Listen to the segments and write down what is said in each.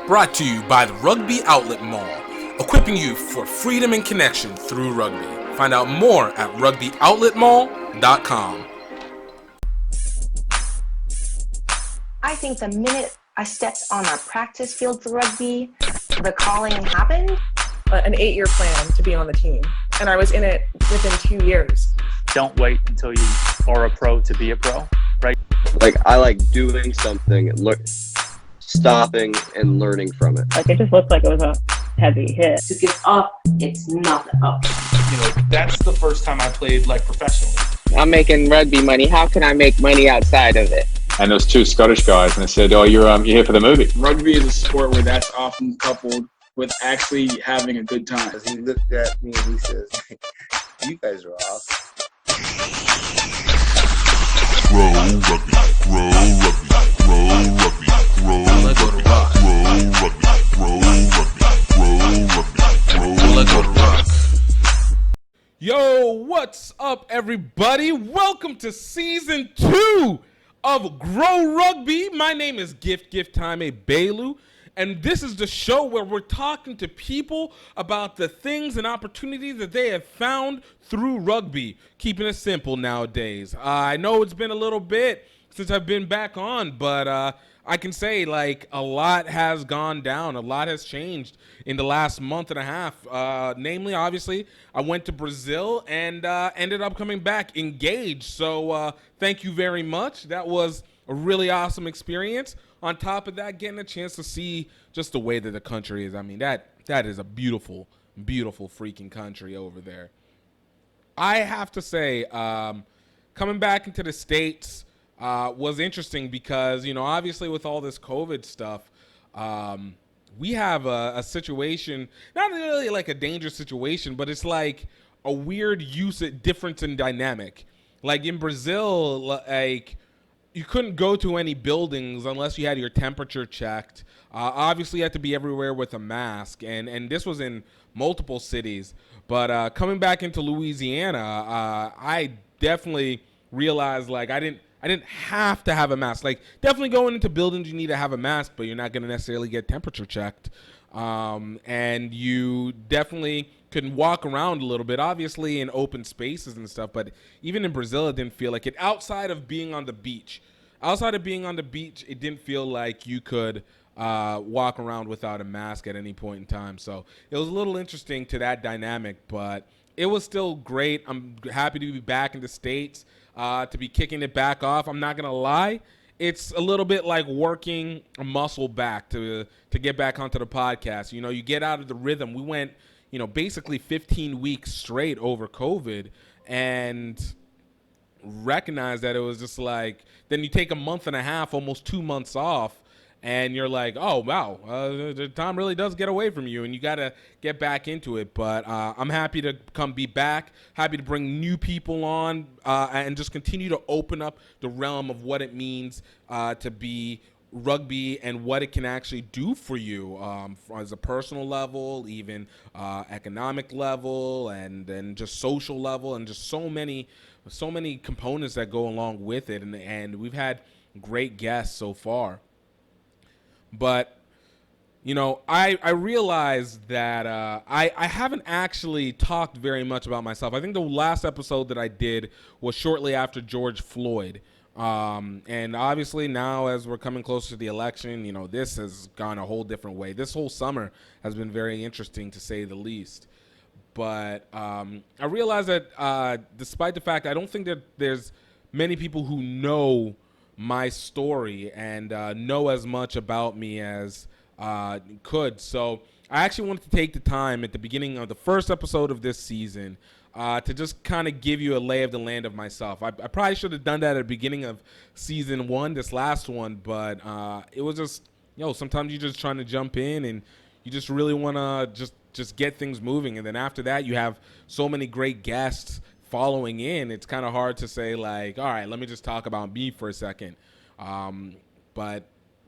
Brought to you by the Rugby Outlet Mall, equipping you for freedom and connection through rugby. Find out more at rugbyoutletmall.com. I think the minute I stepped on a practice field for rugby, the calling happened. An 8-year plan to be on the team, and I was in it within 2 years. Don't wait until you are a pro to be a pro, right? Like, I like doing something, stopping and learning from it. Like, it just looked like it was a heavy hit. To give up, it's not up. You know, that's the first time I played like professionally. I'm making rugby money. How can I make money outside of it? And there was two Scottish guys, and they said, "Oh, you're here for the movie." Rugby is a sport where that's often coupled with actually having a good time. He looked at me and he says, "You guys are awesome." Grow rugby, grow rugby, grow rugby, grow rugby, grow rugby, grow rugby, grow rugby. Yo, what's up, everybody? Welcome to season 2 of Grow Rugby. My name is GiftTime Egbelu, and this is the show where we're talking to people about the things and opportunities that they have found through rugby. Keeping it simple nowadays. I know it's been a little bit since I've been back on, but I can say, like, a lot has gone down. A lot has changed in the last month and a half. Namely, obviously, I went to Brazil and ended up coming back engaged. So thank you very much. That was a really awesome experience. On top of that, getting a chance to see just the way that the country is. I mean, that is a beautiful, beautiful freaking country over there. I have to say, coming back into the States was interesting because, you know, obviously with all this COVID stuff, we have a situation, not really like a dangerous situation, but it's like a weird difference in dynamic. Like in Brazil, like, you couldn't go to any buildings unless you had your temperature checked. Obviously, you had to be everywhere with a mask, and this was in multiple cities. But coming back into Louisiana, I definitely realized, like, I didn't have to have a mask. Like, definitely going into buildings, you need to have a mask, but you're not going to necessarily get temperature checked. And you definitely can walk around a little bit, obviously in open spaces and stuff. But even in Brazil, it didn't feel like it. Outside of being on the beach, it didn't feel like you could walk around without a mask at any point in time. So it was a little interesting to that dynamic, but it was still great. I'm happy to be back in the States. To be kicking it back off. I'm not gonna lie, it's a little bit like working a muscle back to get back onto the podcast. You know, you get out of the rhythm. We went, you know, basically 15 weeks straight over COVID, and recognize that it was just like, then you take a month and a half, almost 2 months off, and you're like, oh, wow, the time really does get away from you, and you got to get back into it. But I'm happy to be back, happy to bring new people on, and just continue to open up the realm of what it means to be rugby and what it can actually do for you as a personal level, even economic level, and then just social level, and just so many components that go along with it. And we've had great guests so far. But, you know, I realized that I haven't actually talked very much about myself. I think the last episode that I did was shortly after George Floyd. And obviously now, as we're coming closer to the election, you know, this has gone a whole different way. This whole summer has been very interesting, to say the least. But I realized that despite the fact I don't think that there's many people who know my story and know as much about me as could. So I actually wanted to take the time at the beginning of the first episode of this season to just kind of give you a lay of the land of myself. I probably should have done that at the beginning of season 1, this last one, but it was just, sometimes you're just trying to jump in and you just really want to just get things moving. And then after that, you have so many great guests following in, it's kind of hard to say, like, all right, let me just talk about me for a second. But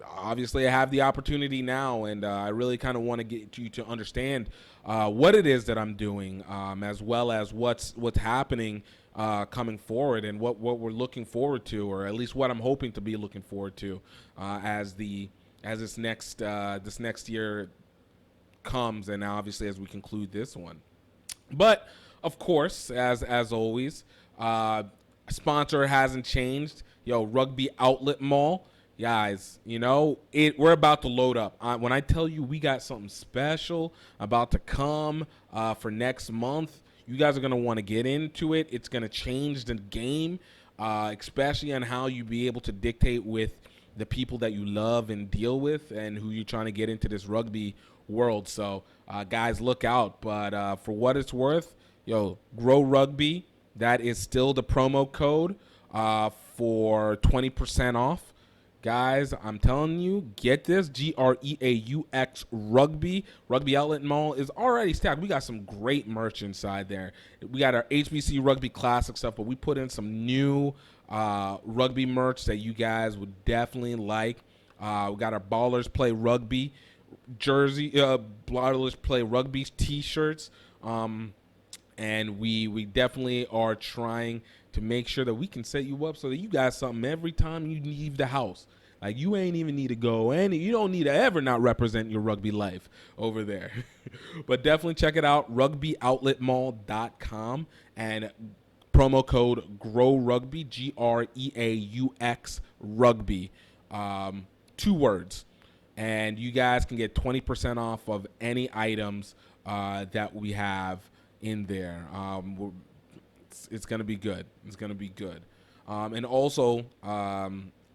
obviously I have the opportunity now, and I really kind of want to get you to understand what it is that I'm doing, as well as what's happening coming forward, and what we're looking forward to, or at least what I'm hoping to be looking forward to as the as this next year comes, and obviously as we conclude this one. But of course, as always, sponsor hasn't changed. Rugby Outlet Mall. Guys, we're about to load up. When I tell you we got something special about to come for next month, you guys are going to want to get into it. It's going to change the game, especially on how you be able to dictate with the people that you love and deal with and who you're trying to get into this rugby world. So, guys, look out. But for what it's worth, Grow Rugby, that is still the promo code for 20% off. Guys, I'm telling you, get this, GREAUX Rugby. Rugby Outlet Mall is already stacked. We got some great merch inside there. We got our HBC Rugby Classic stuff, but we put in some new rugby merch that you guys would definitely like. We got our Ballers Play Rugby jersey, Ballers Play Rugby t-shirts, and we definitely are trying to make sure that we can set you up so that you got something every time you leave the house. Like, you ain't even need to go you don't need to ever not represent your rugby life over there. But definitely check it out, rugbyoutletmall.com, and promo code GROW Rugby, GREAUX Rugby, 2 words. And you guys can get 20% off of any items that we have in there. It's going to be good. It's going to be good. And also,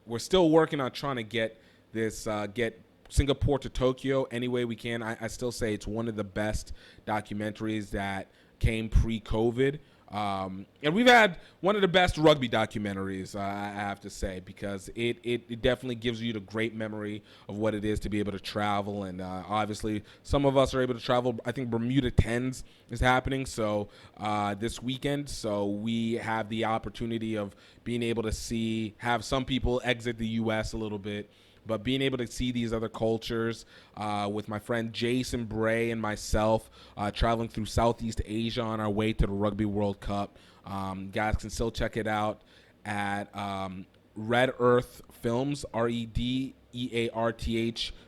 we're still working on trying to get this, get Singapore to Tokyo any way we can. I still say it's one of the best documentaries that came pre-COVID. And we've had one of the best rugby documentaries, I have to say, because it definitely gives you the great memory of what it is to be able to travel. And obviously, some of us are able to travel. I think Bermuda 10s is happening this weekend. So we have the opportunity of being able to have some people exit the U.S. a little bit, but being able to see these other cultures with my friend Jason Bray and myself traveling through Southeast Asia on our way to the Rugby World Cup. Guys can still check it out at Red Earth Films, REDEARTH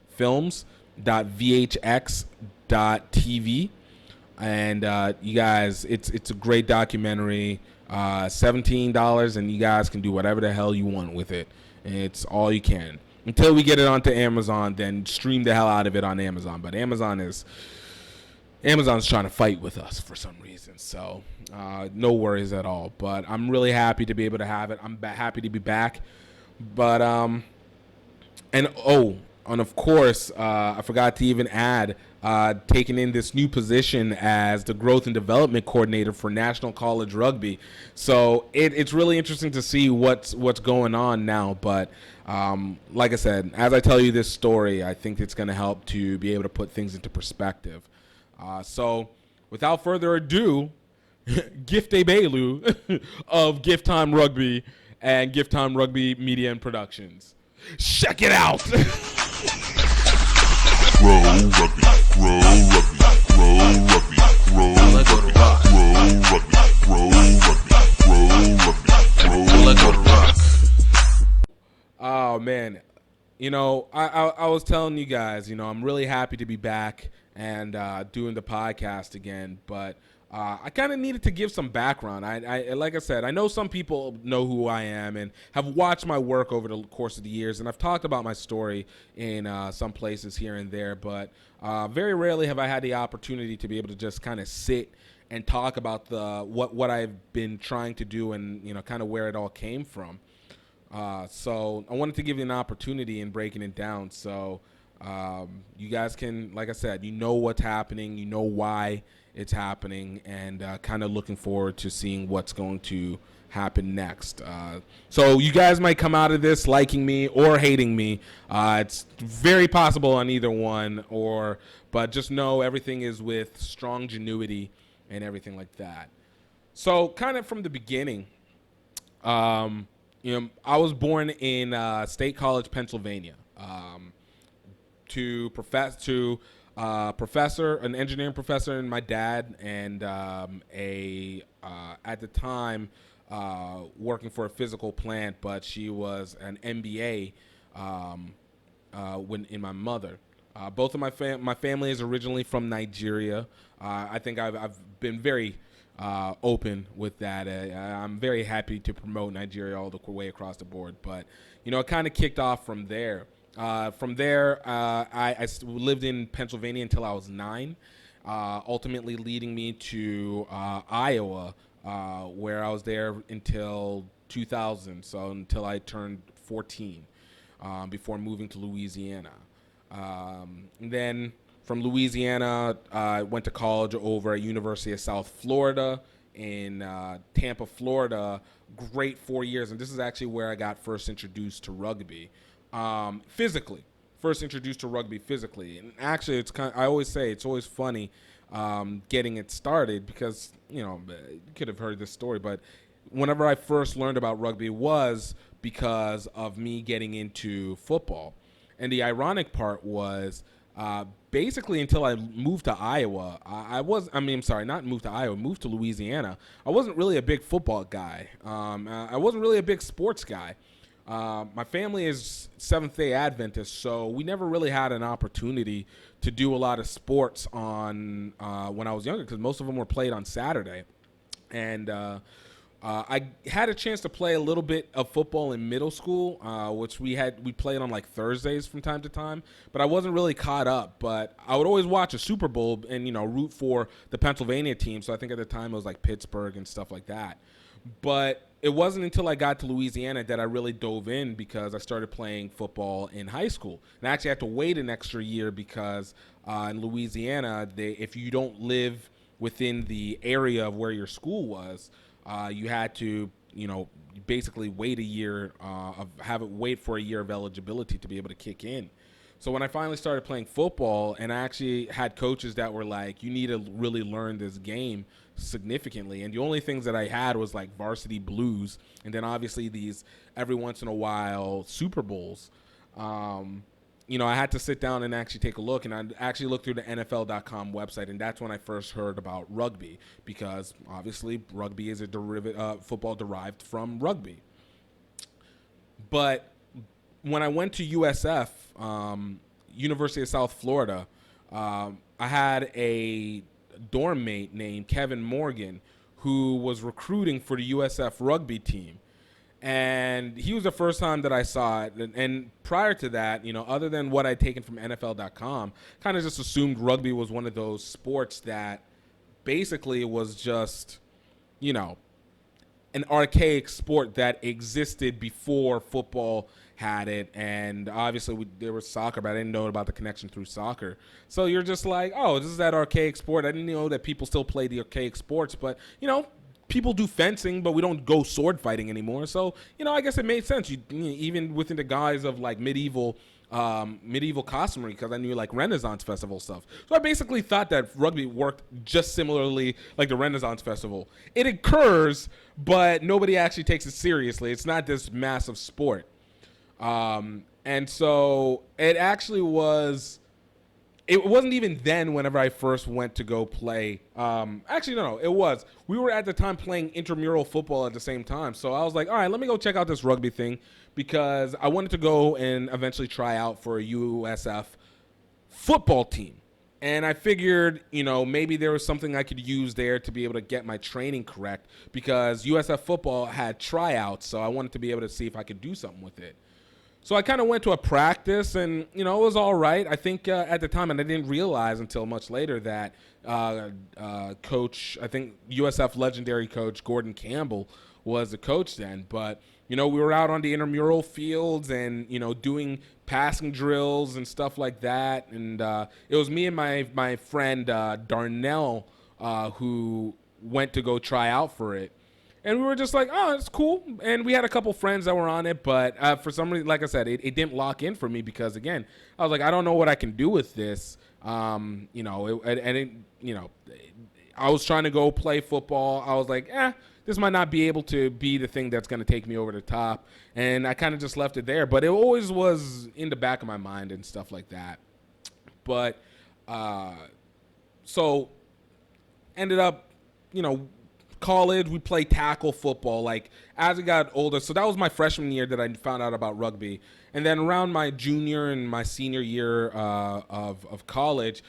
films.vhx.tv. And you guys, it's a great documentary. $17, and you guys can do whatever the hell you want with it. And it's all you can. Until we get it onto Amazon, then stream the hell out of it on Amazon. But Amazon's trying to fight with us for some reason. So no worries at all. But I'm really happy to be able to have it. I'm happy to be back. But and of course, I forgot to even add, taking in this new position as the growth and development coordinator for National College Rugby. So it's really interesting to see what's going on now. But like I said, as I tell you this story, I think it's going to help to be able to put things into perspective. So without further ado, Gift Egbelu of GiftTime Rugby and GiftTime Rugby Media and Productions. Check it out. Grow Rugby, Grow Rugby, Grow Rugby, Grow Rugby, Grow Rugby, Grow Rugby, Grow Rugby. Oh man, I was telling you guys, I'm really happy to be back and doing the podcast again, but I kind of needed to give some background. I like I said, I know some people know who I am and have watched my work over the course of the years, and I've talked about my story in some places here and there, but very rarely have I had the opportunity to be able to just kind of sit and talk about what I've been trying to do and kind of where it all came from. So I wanted to give you an opportunity in breaking it down. So you guys can, like I said, what's happening, why it's happening, and kind of looking forward to seeing what's going to happen next. So you guys might come out of this liking me or hating me. It's very possible on either one, but just know everything is with strong genuity and everything like that. So kind of from the beginning, I was born in State College, Pennsylvania, to an engineering professor, and my dad, and at the time working for a physical plant, but she was an MBA when in my mother. Both of my family is originally from Nigeria. I think I've been very open with that. I'm very happy to promote Nigeria all the way across the board. But, it kind of kicked off from there. I lived in Pennsylvania until I was 9, ultimately leading me to Iowa, where I was there until 2000, so until I turned 14, before moving to Louisiana. Then from Louisiana, I went to college over at University of South Florida in Tampa, Florida. Great 4 years, and this is actually where I got first introduced to rugby, physically. First introduced to rugby physically, and actually, I always say it's always funny getting it started because you could have heard this story, but whenever I first learned about rugby was because of me getting into football. And the ironic part was basically until I moved to Iowa, moved to Louisiana, I wasn't really a big football guy. I wasn't really a big sports guy. My family is Seventh-day Adventist, so we never really had an opportunity to do a lot of sports on when I was younger because most of them were played on Saturday. And I had a chance to play a little bit of football in middle school, which we played on like Thursdays from time to time, but I wasn't really caught up. But I would always watch a Super Bowl and root for the Pennsylvania team. So I think at the time it was like Pittsburgh and stuff like that. But it wasn't until I got to Louisiana that I really dove in because I started playing football in high school. And I actually had to wait an extra year because in Louisiana, if you don't live within the area of where your school was, you had to, basically wait a year, wait for a year of eligibility to be able to kick in. So when I finally started playing football, and I actually had coaches that were like, you need to really learn this game significantly. And the only things that I had was like varsity blues, and then obviously these every once in a while Super Bowls. I had to sit down and actually take a look, and I actually looked through the NFL.com website, and that's when I first heard about rugby, because obviously rugby is a football derived from rugby. But when I went to USF, University of South Florida, I had a dorm mate named Kevin Morgan who was recruiting for the USF rugby team. And he was the first time that I saw it. And prior to that, other than what I'd taken from NFL.com, kind of just assumed rugby was one of those sports that basically was just, an archaic sport that existed before football had it. And obviously there was soccer, but I didn't know about the connection through soccer. So you're just like, oh, this is that archaic sport. I didn't know that people still play the archaic sports, but, people do fencing, but we don't go sword fighting anymore. So, I guess it made sense. Even within the guise of like medieval costumery, because I knew like Renaissance Festival stuff. So I basically thought that rugby worked just similarly like the Renaissance Festival. It occurs, but nobody actually takes it seriously. It's not this massive sport. And so it actually was. It wasn't even then whenever I first went to go play. Actually, no, it was. We were at the time playing intramural football at the same time. So I was like, all right, let me go check out this rugby thing because I wanted to go and eventually try out for a USF football team. And I figured, maybe there was something I could use there to be able to get my training correct because USF football had tryouts. So I wanted to be able to see if I could do something with it. So I kind of went to a practice, and, it was all right. I think at the time, and I didn't realize until much later that USF legendary coach Gordon Campbell was the coach then. But, we were out on the intramural fields and, doing passing drills and stuff like that. And it was me and my friend Darnell who went to go try out for it. And we were just like, oh, it's cool. And we had a couple friends that were on it. But for some reason, like I said, it didn't lock in for me because, again, I was like, I don't know what I can do with this. I was trying to go play football. I was like, this might not be able to be the thing that's going to take me over the top. And I kind of just left it there. But it always was in the back of my mind and stuff like that. But so ended up, college, we played tackle football like as I got older. So that was my freshman year that I found out about rugby. And then around my junior and my senior year of college,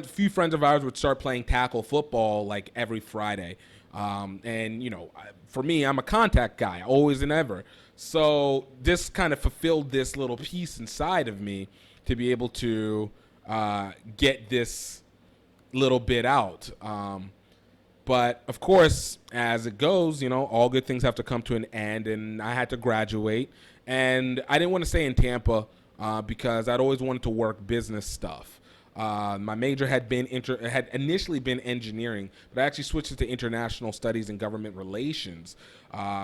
few friends of ours would start playing tackle football like every Friday. And, you know, for me, I'm a contact guy, always and ever. So this kind of fulfilled this little piece inside of me to be able to get this little bit out. But of course, as it goes, you know, all good things have to come to an end, and I had to graduate. And I didn't want to stay in Tampa because I'd always wanted to work business stuff. My major had initially been engineering, but I actually switched it to international studies and government relations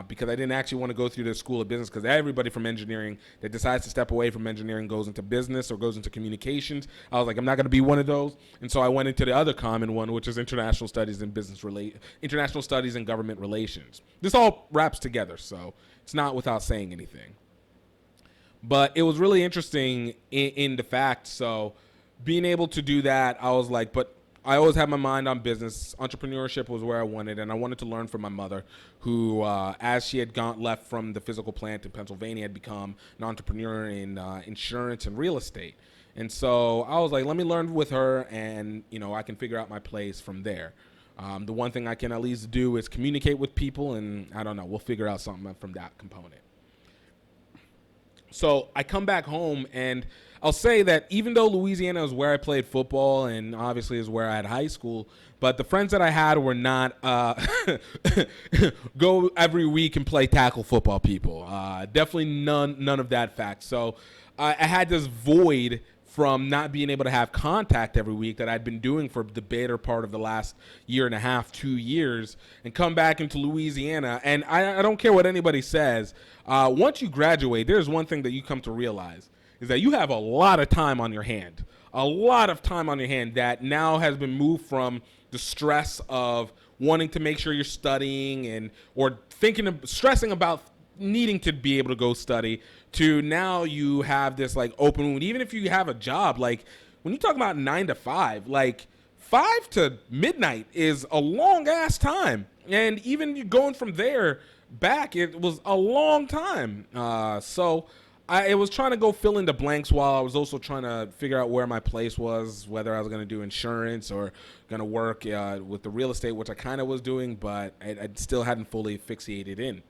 because I didn't actually want to go through the school of business, because everybody from engineering that decides to step away from engineering goes into business or goes into communications. I was like, I'm not going to be one of those. And so I went into the other common one, which is international studies and international studies and government relations. This all wraps together, so it's not without saying anything. But it was really interesting in the fact, so being able to do that, I was like, but I always had my mind on business. Entrepreneurship was where I wanted, and I wanted to learn from my mother, who, as she had left from the physical plant in Pennsylvania, had become an entrepreneur in insurance and real estate. And so I was like, let me learn with her, and, you know, I can figure out my place from there. The one thing I can at least do is communicate with people, and I don't know, we'll figure out something from that component. So I come back home, and I'll say that even though Louisiana is where I played football and obviously is where I had high school, but the friends that I had were not go every week and play tackle football people. Definitely none of that fact. So I had this void from not being able to have contact every week that I'd been doing for the better part of the last year and a half, 2 years, and come back into Louisiana. And I don't care what anybody says. Once you graduate, there's one thing that you come to realize, is that you have a lot of time on your hand. A lot of time on your hand that now has been moved from the stress of wanting to make sure you're studying or stressing about needing to be able to go study, to now you have this like open wound. Even if you have a job, like when you talk about 9 to 5, like 5 to midnight is a long ass time. And even going from there back, it was a long time. So I was trying to go fill in the blanks while I was also trying to figure out where my place was, whether I was going to do insurance or going to work with the real estate, which I kind of was doing, but I still hadn't fully fixated in.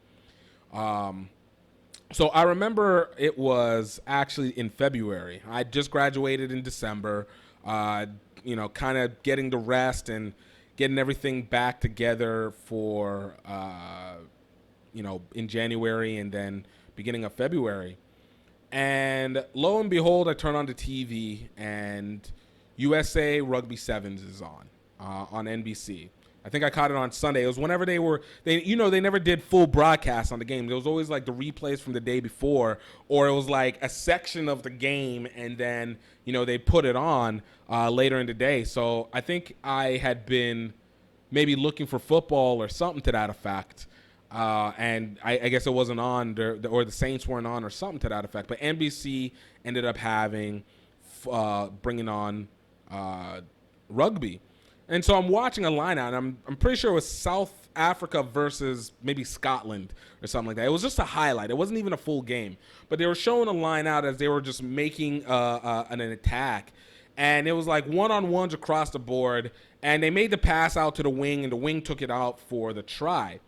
So I remember it was actually in February. I just graduated in December, you know, kind of getting the rest and getting everything back together for, you know, in January and then beginning of February. And lo and behold, I turn on the TV and USA Rugby Sevens is on NBC. I think I caught it on Sunday. It was whenever they never did full broadcasts on the game. There was always like the replays from the day before, or it was like a section of the game, and then, you know, they put it on later in the day. So I think I had been maybe looking for football or something to that effect. And I guess it wasn't on, or the Saints weren't on or something to that effect. But NBC ended up bringing on rugby. And so I'm watching a line out, and I'm pretty sure it was South Africa versus maybe Scotland or something like that. It was just a highlight. It wasn't even a full game. But they were showing a line out as they were just making an attack. And it was like one-on-ones across the board. And they made the pass out to the wing, and the wing took it out for the try.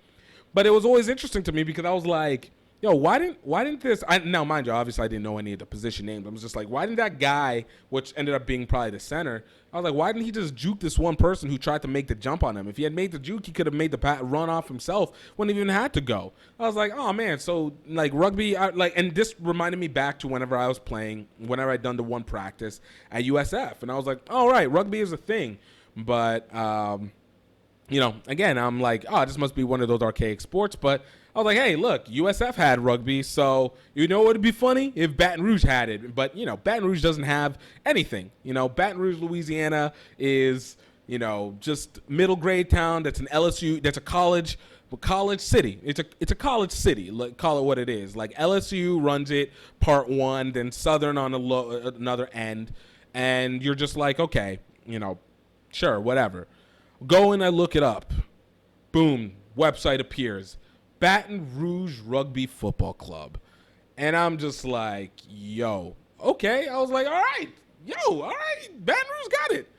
But it was always interesting to me because I was like, yo, why didn't this? Now, mind you, obviously I didn't know any of the position names. I was just like, why didn't that guy, which ended up being probably the center, I was like, why didn't he just juke this one person who tried to make the jump on him? If he had made the juke, he could have made the run off himself. Wouldn't even had to go. I was like, oh man, so like rugby, and this reminded me back to whenever I was playing, whenever I'd done the one practice at USF, and I was like, all right, rugby is a thing, but you know, again, I'm like, oh, this must be one of those archaic sports. But I was like, hey, look, USF had rugby, so you know what would be funny? If Baton Rouge had it. But, you know, Baton Rouge doesn't have anything. You know, Baton Rouge, Louisiana is, you know, just middle grade town that's an LSU, that's a college city. It's a college city, call it what it is. Like LSU runs it part one, then Southern on another end. And you're just like, okay, you know, sure, whatever. Go and I look it up. Boom, website appears. Baton Rouge Rugby Football Club. And I'm just like, yo, okay. I was like, all right, Baton Rouge got it.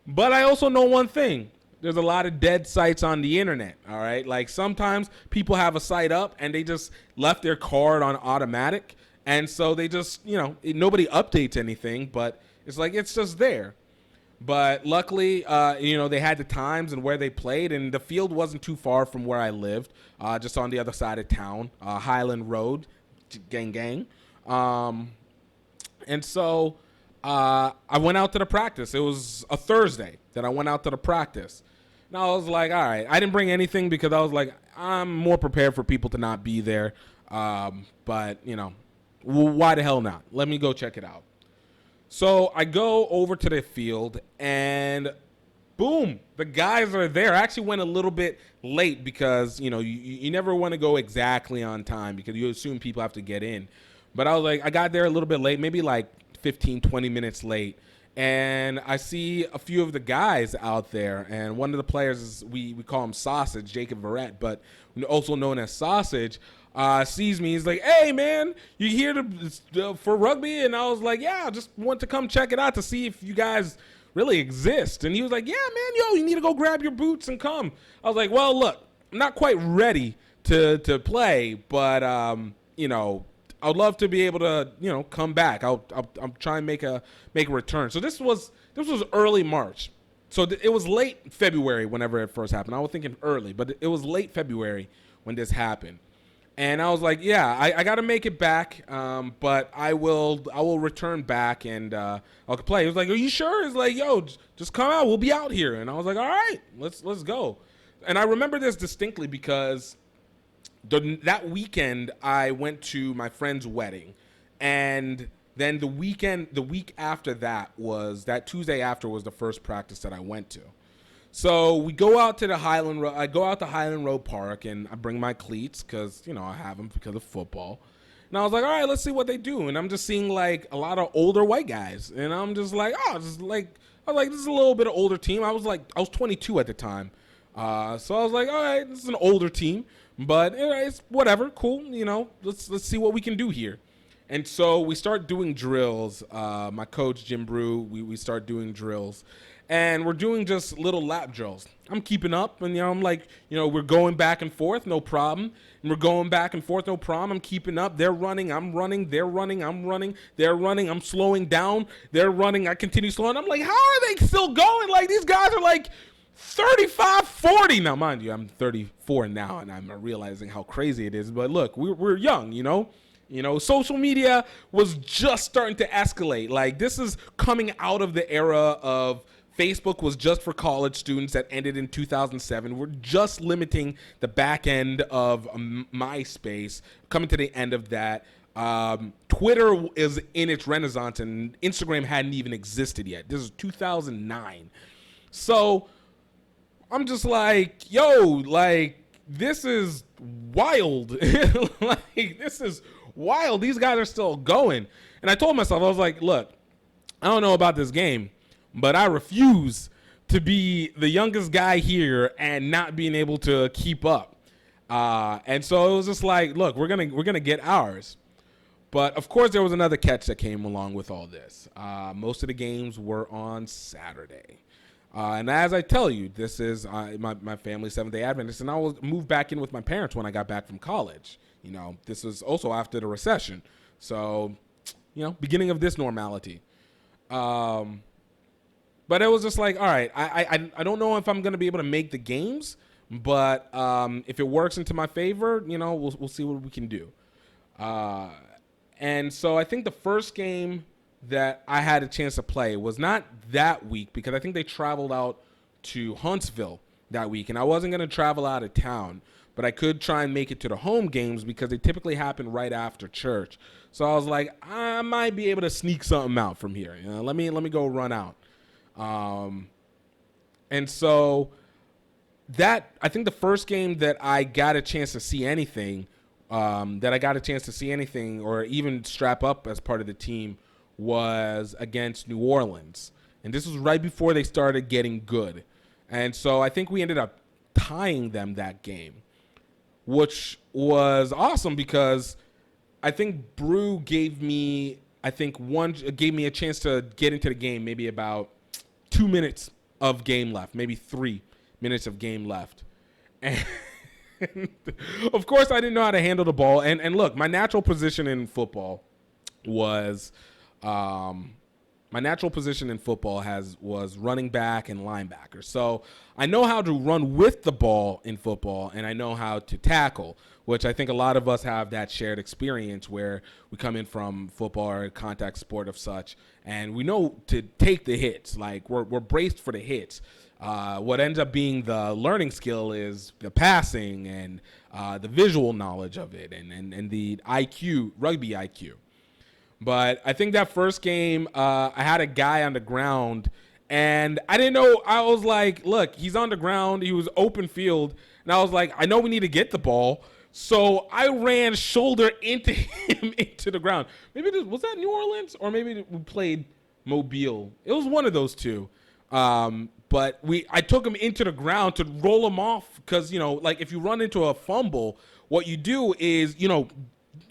But I also know one thing. There's a lot of dead sites on the internet, all right? Like sometimes people have a site up and they just left their card on automatic. And so they just, nobody updates anything, but it's like it's just there. But luckily, they had the times and where they played, and the field wasn't too far from where I lived, just on the other side of town, Highland Road, gang. And so I went out to the practice. It was a Thursday that I went out to the practice. Now I was like, all right, I didn't bring anything because I was like, I'm more prepared for people to not be there. But, why the hell not? Let me go check it out. So I go over to the field and boom, the guys are there. I actually went a little bit late because, you never want to go exactly on time because you assume people have to get in. But I was like, I got there a little bit late, maybe like 15, 20 minutes late. And I see a few of the guys out there, and one of the players is we call him Sausage, Jacob Verrett, but also known as Sausage, sees me. He's like, "Hey, man, you here for rugby?" And I was like, "Yeah, I just want to come check it out to see if you guys really exist." And he was like, "Yeah, man, you need to go grab your boots and come." I was like, "Well, look, I'm not quite ready to play, but I'd love to be able to, come back. I'll try and make a return." So this was early March. So it was late February whenever it first happened. I was thinking early, but it was late February when this happened. And I was like, yeah, I got to make it back, but I will return back and I'll play. He was like, "Are you sure?" He's like, "Yo, just come out. We'll be out here." And I was like, "All right, let's go." And I remember this distinctly because that weekend I went to my friend's wedding, and then the week after that Tuesday after was the first practice that I went to. So we go out to I go out to Highland Road Park, and I bring my cleats because I have them because of football. And I was like, all right, let's see what they do. And I'm just seeing like a lot of older white guys, and I'm just like, I was like, this is a little bit of older team. I was 22 at the time, so I was like, all right, this is an older team. But it's whatever, cool. Let's see what we can do here. And so we start doing drills. My coach Jim Brew, we start doing drills, and we're doing just little lap drills. I'm keeping up, and I'm like, we're going back and forth, no problem. And we're going back and forth, no problem. I'm keeping up. They're running, I'm running. They're running, I'm running. They're running, I'm slowing down. They're running, I continue slowing. I'm like, how are they still going? Like these guys are like 35, 40. Now, mind you, I'm 34 now, and I'm realizing how crazy it is. But look, we're young, social media was just starting to escalate. Like this is coming out of the era of Facebook was just for college students that ended in 2007. We're just limiting the back end of MySpace, coming to the end of that. Twitter is in its renaissance, and Instagram hadn't even existed yet. This is 2009. So I'm just like, yo, like, this is wild. Like, this is wild. These guys are still going. And I told myself, I was like, look, I don't know about this game, but I refuse to be the youngest guy here and not being able to keep up. And so it was just like, look, we're gonna get ours. But of course, there was another catch that came along with all this. Most of the games were on Saturday. And as I tell you, this is my family's Seventh-day Adventist, and I will move back in with my parents when I got back from college. This was also after the recession. So, beginning of this normality. But it was just like, all right, I don't know if I'm going to be able to make the games, but if it works into my favor, we'll see what we can do. And so I think the first game that I had a chance to play was not that week because I think they traveled out to Huntsville that week, and I wasn't going to travel out of town, but I could try and make it to the home games because they typically happen right after church. So I was like, I might be able to sneak something out from here. Let me go run out. And so that, I think the first game that I got a chance to see anything, or even strap up as part of the team was against New Orleans. And this was right before they started getting good. And so I think we ended up tying them that game, which was awesome because I think Brew gave me a chance to get into the game maybe about 2 minutes of game left, maybe 3 minutes of game left. And of course, I didn't know how to handle the ball. And look, my natural position in football was was running back and linebacker. So I know how to run with the ball in football, and I know how to tackle, which I think a lot of us have that shared experience where we come in from football or a contact sport of such, and we know to take the hits. Like we're braced for the hits. What ends up being the learning skill is the passing and the visual knowledge of it and the IQ, rugby IQ. But I think that first game, I had a guy on the ground, and I didn't know. I was like, look, he's on the ground. He was open field. And I was like, I know we need to get the ball. So I ran shoulder into him into the ground. Maybe was that New Orleans, or maybe we played Mobile. It was one of those two. But I took him into the ground to roll him off because, like if you run into a fumble, what you do is,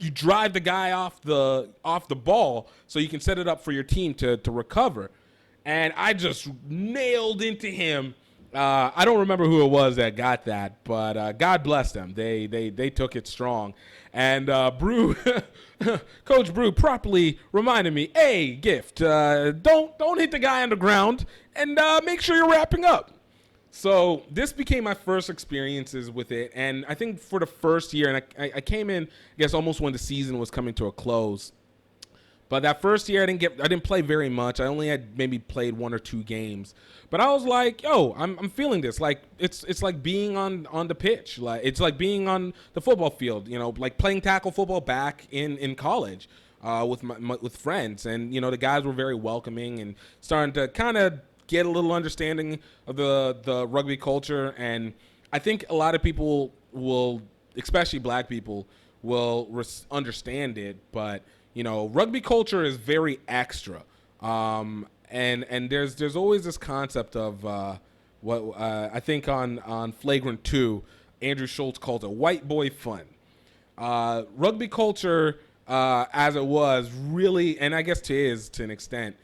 you drive the guy off the ball so you can set it up for your team to recover. And I just nailed into him. I don't remember who it was that got that, but God bless them. They took it strong. And Brew, Coach Brew properly reminded me, hey, Gift, don't hit the guy on the ground, and make sure you're wrapping up. So this became my first experiences with it, and I think for the first year, and I came in, I guess, almost when the season was coming to a close. But that first year, I didn't play very much. I only had maybe played 1 or 2 games. But I was like, yo, I'm feeling this. Like it's like being on the pitch. Like it's like being on the football field. Like playing tackle football back in college with friends, and the guys were very welcoming and starting to kind of get a little understanding of the rugby culture. And I think a lot of people will, especially black people, will understand it. But, rugby culture is very extra. And there's always this concept of what I think on Flagrant 2, Andrew Schultz calls it white boy fun. Rugby culture, as it was, really, and I guess to an extent,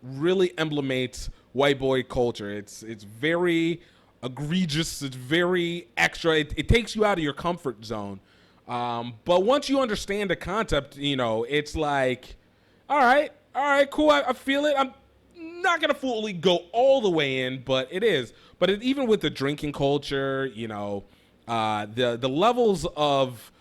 really emblemates white boy culture. It's very egregious. It's very extra. It takes you out of your comfort zone. But once you understand the concept, it's like, all right, cool. I feel it. I'm not going to fully go all the way in, but it is. But even with the drinking culture, the levels of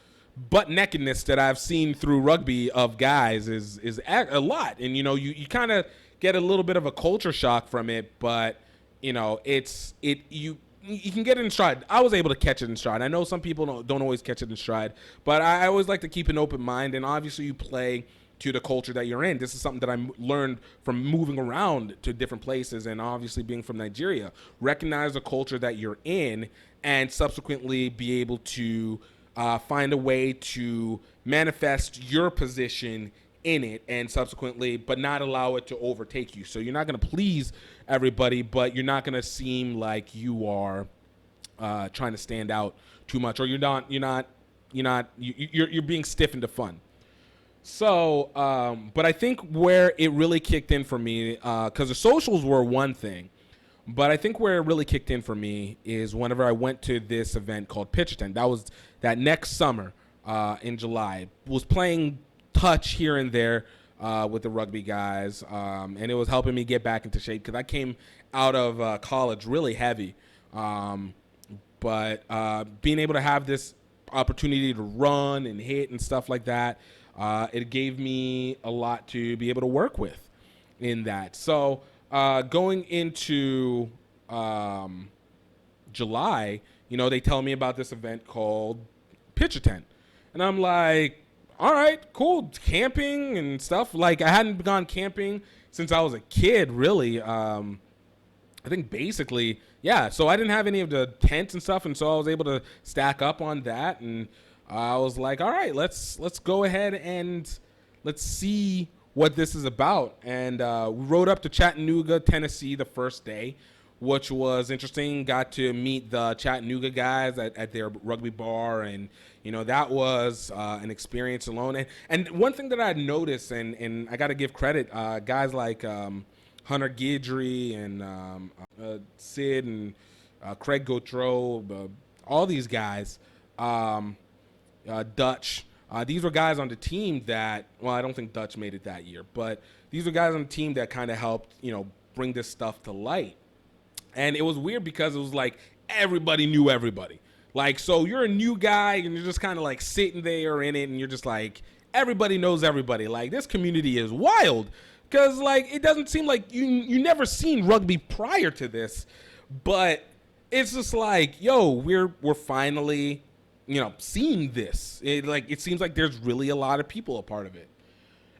butt nakedness that I've seen through rugby of guys is a lot. And, you kind of get a little bit of a culture shock from it, but, you can get it in stride. I was able to catch it in stride. I know some people don't always catch it in stride, but I always like to keep an open mind. And obviously you play to the culture that you're in. This is something that I learned from moving around to different places, and obviously being from Nigeria. Recognize the culture that you're in, and subsequently be able to find a way to manifest your position in it, and subsequently, but not allow it to overtake you. So you're not going to please everybody, but you're not going to seem like you are trying to stand out too much, or you're being stiff into fun. So, but I think where it really kicked in for me, because the socials were one thing, but I think where it really kicked in for me is whenever I went to this event called Pitcherton. That was that next summer in July. Was playing touch here and there with the rugby guys, and it was helping me get back into shape because I came out of college really heavy. But being able to have this opportunity to run and hit and stuff like that, it gave me a lot to be able to work with in that. So going into July, they tell me about this event called Pitcher Tent. And I'm like, all right, cool, camping and stuff. Like, I hadn't gone camping since I was a kid, really. I think basically, yeah. So I didn't have any of the tents and stuff, and so I was able to stack up on that. And I was like, all right, let's go ahead and let's see what this is about. And we rode up to Chattanooga, Tennessee the first day. which was interesting. Got to meet the Chattanooga guys at their rugby bar, and that was an experience alone. And one thing that I noticed, and I got to give credit, guys like Hunter Guidry and Sid and Craig Gautreau, all these guys, Dutch. These were guys on the team that, well, I don't think Dutch made it that year, but these were guys on the team that kind of helped, bring this stuff to light. And it was weird because it was like everybody knew everybody. Like, so you're a new guy and you're just kind of like sitting there in it and you're just like, everybody knows everybody. Like, this community is wild because, like, it doesn't seem like you never seen rugby prior to this, but it's just like, yo, we're finally, seeing this. It seems like there's really a lot of people a part of it.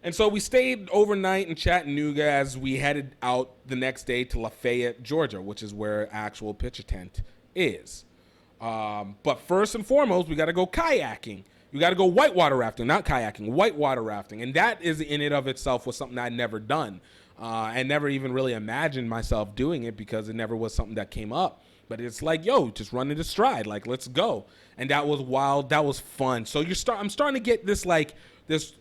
And so we stayed overnight in Chattanooga as we headed out the next day to Lafayette, Georgia, which is where actual pitcher tent is. But first and foremost, we got to go kayaking. You got to go whitewater rafting, not kayaking, whitewater rafting. And that is in and of itself was something I'd never done. And never even really imagined myself doing it because it never was something that came up. But it's like, yo, just run into stride. Like, let's go. And that was wild. That was fun. So I'm starting to get this, like, this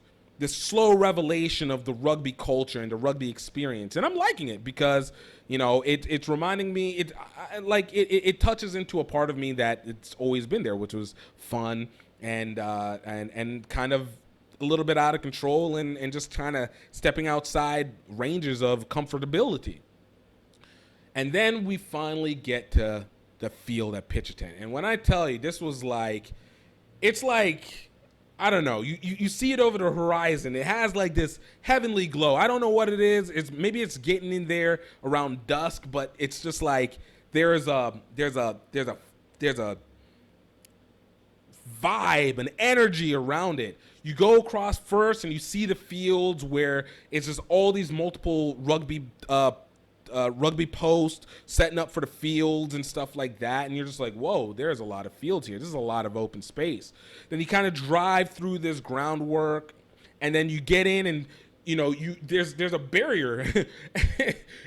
slow revelation of the rugby culture and the rugby experience. And I'm liking it because, it's reminding me, it touches into a part of me that it's always been there, which was fun and kind of a little bit out of control and just kind of stepping outside ranges of comfortability. And then we finally get to the field at pitcher tent. And when I tell you, this was like, it's like, I don't know. You see it over the horizon. It has like this heavenly glow. I don't know what it is. Maybe it's getting in there around dusk, but it's just like there's a vibe, an energy around it. You go across first and you see the fields where it's just all these multiple rugby posts setting up for the fields and stuff like that, and you're just like, whoa, there's a lot of fields here. This is a lot of open space. Then you kind of drive through this groundwork, and then you get in, and there's a barrier.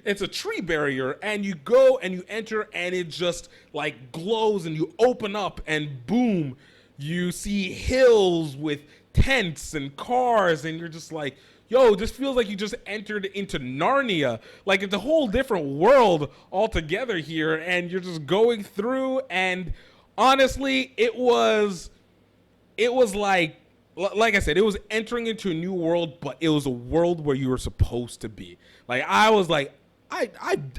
It's a tree barrier, and you go and you enter, and it just like glows, and you open up, and boom, you see hills with tents and cars, and you're just like, yo, this feels like you just entered into Narnia. Like, it's a whole different world altogether here, and you're just going through, and honestly, it was like I said, it was entering into a new world, but it was a world where you were supposed to be. Like, I was like,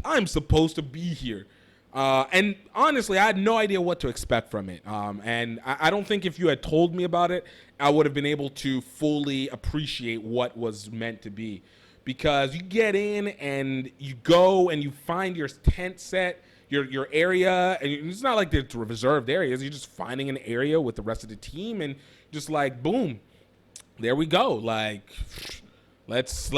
I'm supposed to be here. And honestly, I had no idea what to expect from it. And I don't think if you had told me about it, I would have been able to fully appreciate what was meant to be. Because you get in and you go and you find your tent set, your area, and it's not like it's reserved areas. You're just finding an area with the rest of the team, and just like, boom, there we go. Like, let's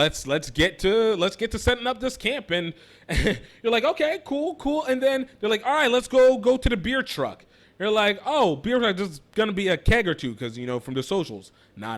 get to setting up this camp. And you're like, okay, cool. And then they're like, all right, let's go to the beer truck. You're like, oh, beer truck is gonna be a keg or two because from the socials. Nah.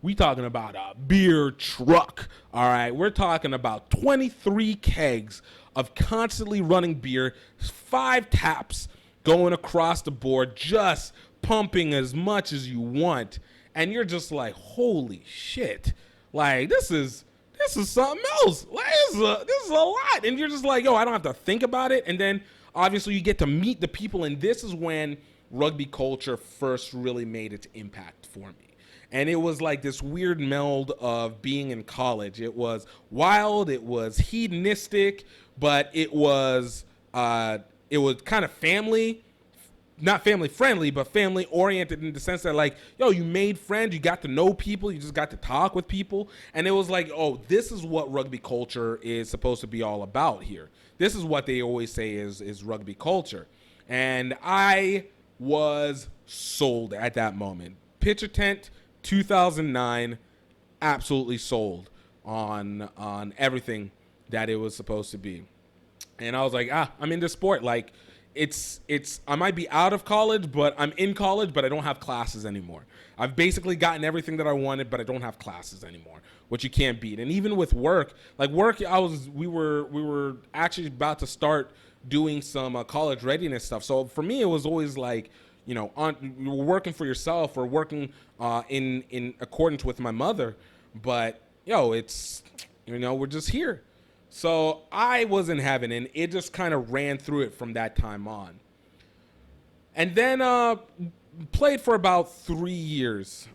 We talking about a beer truck. All right, we're talking about 23 kegs of constantly running beer, 5 taps going across the board, just pumping as much as you want. And you're just like, holy shit. Like, this is something else. Like, this is a lot. And you're just like, yo, I don't have to think about it. And then obviously you get to meet the people, and this is when rugby culture first really made its impact for me. And it was like this weird meld of being in college. It was wild, it was hedonistic, but it was kind of family, not family friendly, but family oriented in the sense that, like, yo, you made friends, you got to know people, you just got to talk with people. And it was like, oh, this is what rugby culture is supposed to be all about here. This is what they always say is rugby culture. And I was sold at that moment. Pitcher tent, 2009, absolutely sold on everything that it was supposed to be. And I was like, I'm in this sport. Like, it's I might be out of college, but I'm in college, but I don't have classes anymore. I've basically gotten everything that I wanted, but I don't have classes anymore, which you can't beat. And even with work, we were actually about to start doing some college readiness stuff. So for me, it was always like, you're working for yourself or working in accordance with my mother. But it's, we're just here. So I wasn't having it, and it just kind of ran through it from that time on. And then played for about 3 years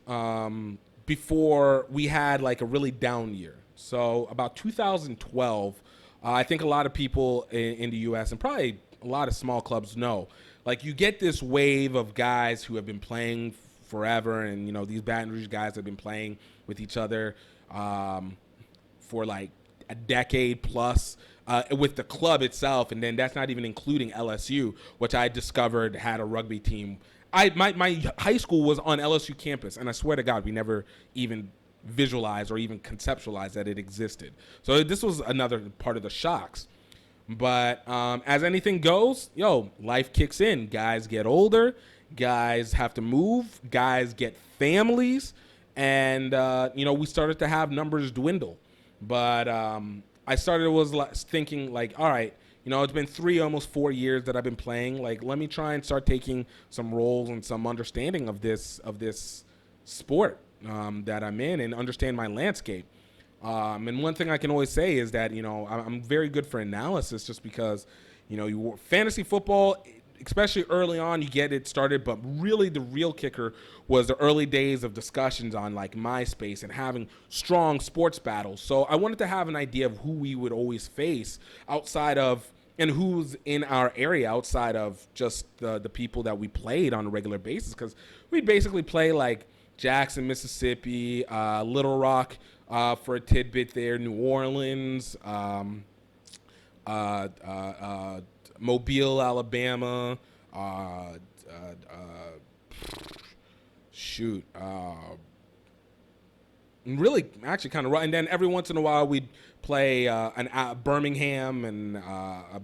before we had like a really down year. So about 2012, I think a lot of people in the U.S. and probably a lot of small clubs know, like you get this wave of guys who have been playing forever, and these Baton Rouge guys have been playing with each other for like a decade plus with the club itself, and then that's not even including LSU, which I discovered had a rugby team. My high school was on LSU campus, and I swear to God, we never even visualized or even conceptualized that it existed. So this was another part of the shocks. But as anything goes, life kicks in. Guys get older, guys have to move, guys get families, and we started to have numbers dwindle. But I was thinking like, all right, it's been 3, almost 4 years that I've been playing. Like, let me try and start taking some roles and some understanding of this sport that I'm in, and understand my landscape. And one thing I can always say is that, I'm very good for analysis, just because, fantasy football, especially early on, you get it started, but really the real kicker was the early days of discussions on like MySpace and having strong sports battles. So I wanted to have an idea of who we would always face outside of, and who's in our area outside of just the people that we played on a regular basis, because we basically play like Jackson, Mississippi, Little Rock for a tidbit there, New Orleans, Mobile, Alabama, really actually kind of right. And then every once in a while we'd play Birmingham and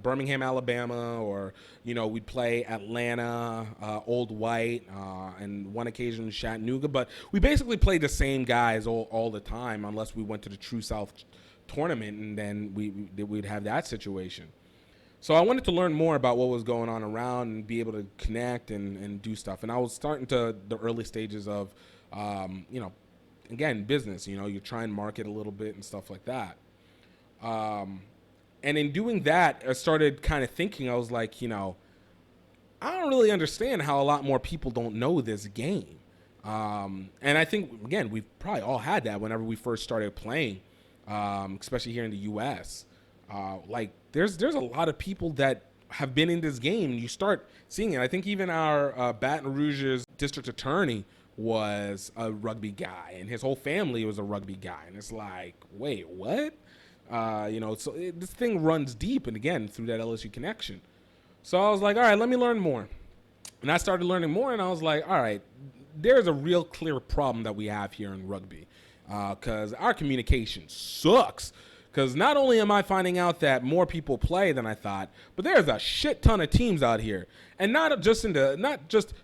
Birmingham, Alabama, or we'd play Atlanta, Old White, and one occasion Chattanooga. But we basically played the same guys all the time, unless we went to the True South tournament, and then we'd have that situation. So I wanted to learn more about what was going on around and be able to connect and do stuff. And I was starting to the early stages of, again, business. You try and market a little bit and stuff like that. And in doing that, I started kind of thinking, I was like, I don't really understand how a lot more people don't know this game. And I think, again, we've probably all had that whenever we first started playing, especially here in the U.S. There's a lot of people that have been in this game. You start seeing it. I think even our Baton Rouge's district attorney was a rugby guy, and his whole family was a rugby guy. And it's like, wait, what? So this thing runs deep, and again, through that LSU connection. So I was like, all right, let me learn more. And I started learning more, and I was like, all right, there's a real clear problem that we have here in rugby, because our communication sucks. Because not only am I finding out that more people play than I thought, but there's a shit ton of teams out here. And not just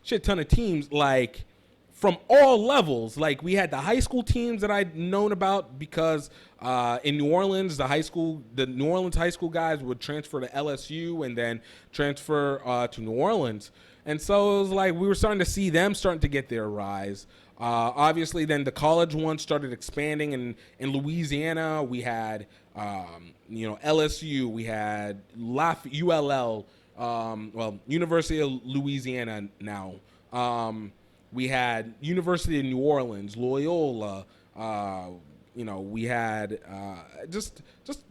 shit ton of teams, like from all levels. Like we had the high school teams that I'd known about, because in New Orleans, the New Orleans high school guys would transfer to LSU and then transfer to New Orleans. And so it was like we were starting to see them starting to get their rise. Obviously, then the college ones started expanding. And in Louisiana, we had, LSU, we had ULL, University of Louisiana now. We had University of New Orleans, Loyola. We had just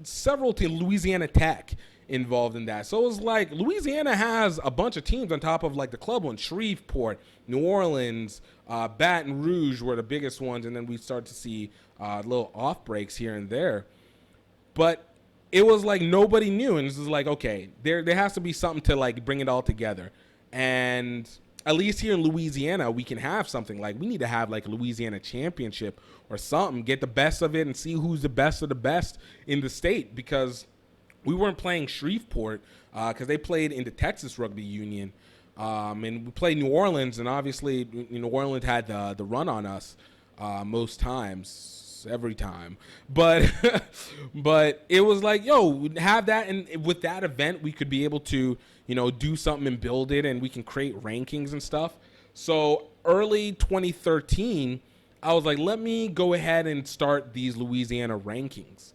several teams, Louisiana Tech involved in that. So it was like Louisiana has a bunch of teams on top of like the club ones. Shreveport, New Orleans, Baton Rouge were the biggest ones, and then we start to see little off breaks here and there. But it was like nobody knew, and this is like, okay, there has to be something to like bring it all together. And at least here in Louisiana, we can have something. Like we need to have like a Louisiana championship or something, get the best of it and see who's the best of the best in the state, because we weren't playing Shreveport because they played in the Texas Rugby Union. And we played New Orleans, and obviously New Orleans had the run on us most times, every time. But but it was like, yo, we'd have that, and with that event, we could be able to, do something and build it, and we can create rankings and stuff. So early 2013, I was like, let me go ahead and start these Louisiana rankings.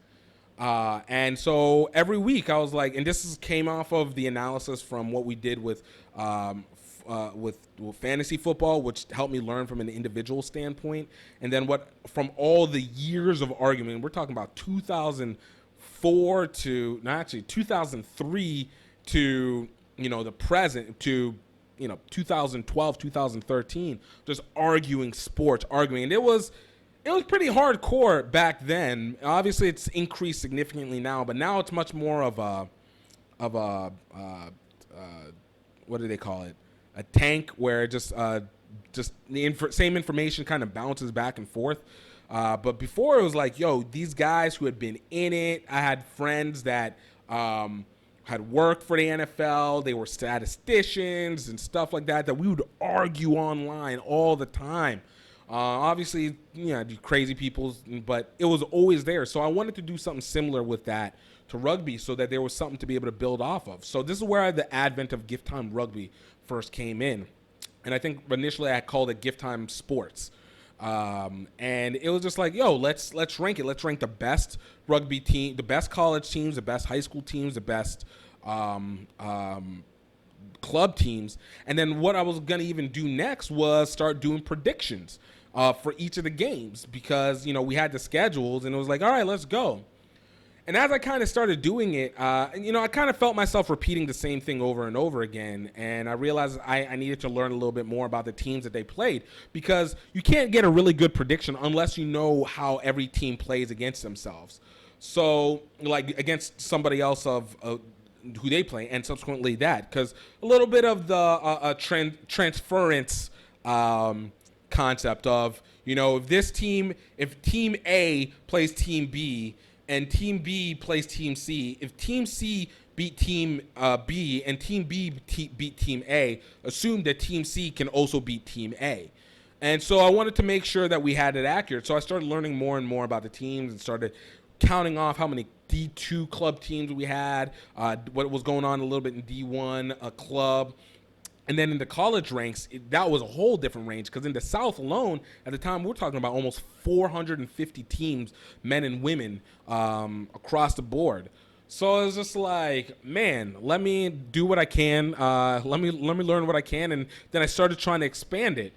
And so every week I was like, and came off of the analysis from what we did with fantasy football, which helped me learn from an individual standpoint. And then from all the years of argument, we're talking about 2004 to, 2003 to, the present, to 2012, 2013, just arguing sports, and it was pretty hardcore back then. Obviously, it's increased significantly now, but now it's much more of a what do they call it? A tank where just the same information kind of bounces back and forth. But before it was like, yo, these guys who had been in it, I had friends that had worked for the NFL. They were statisticians and stuff like that we would argue online all the time. Obviously, crazy people, but it was always there. So I wanted to do something similar with that to rugby so that there was something to be able to build off of. So this is where the advent of GiftTime Rugby first came in. And I think initially I called it GiftTime Sports. And it was just like, yo, let's rank it. Let's rank the best rugby team, the best college teams, the best high school teams, the best club teams. And then what I was going to even do next was start doing predictions for each of the games because, we had the schedules and it was like, all right, let's go. And as I kind of started doing it, I kind of felt myself repeating the same thing over and over again. And I realized I needed to learn a little bit more about the teams that they played because you can't get a really good prediction unless you know how every team plays against themselves. So, like, against somebody else of who they play, and subsequently that. Because a little bit of the transference concept of, if Team A plays Team B, and Team B plays Team C. If Team C beat Team B and Team B beat Team A, assume that Team C can also beat Team A. And so I wanted to make sure that we had it accurate. So I started learning more and more about the teams and started counting off how many D2 club teams we had, what was going on a little bit in D1 club. And then in the college ranks, that was a whole different range because in the South alone, at the time, we're talking about almost 450 teams, men and women, across the board. So it was just like, man, let me do what I can. Let me learn what I can. And then I started trying to expand it.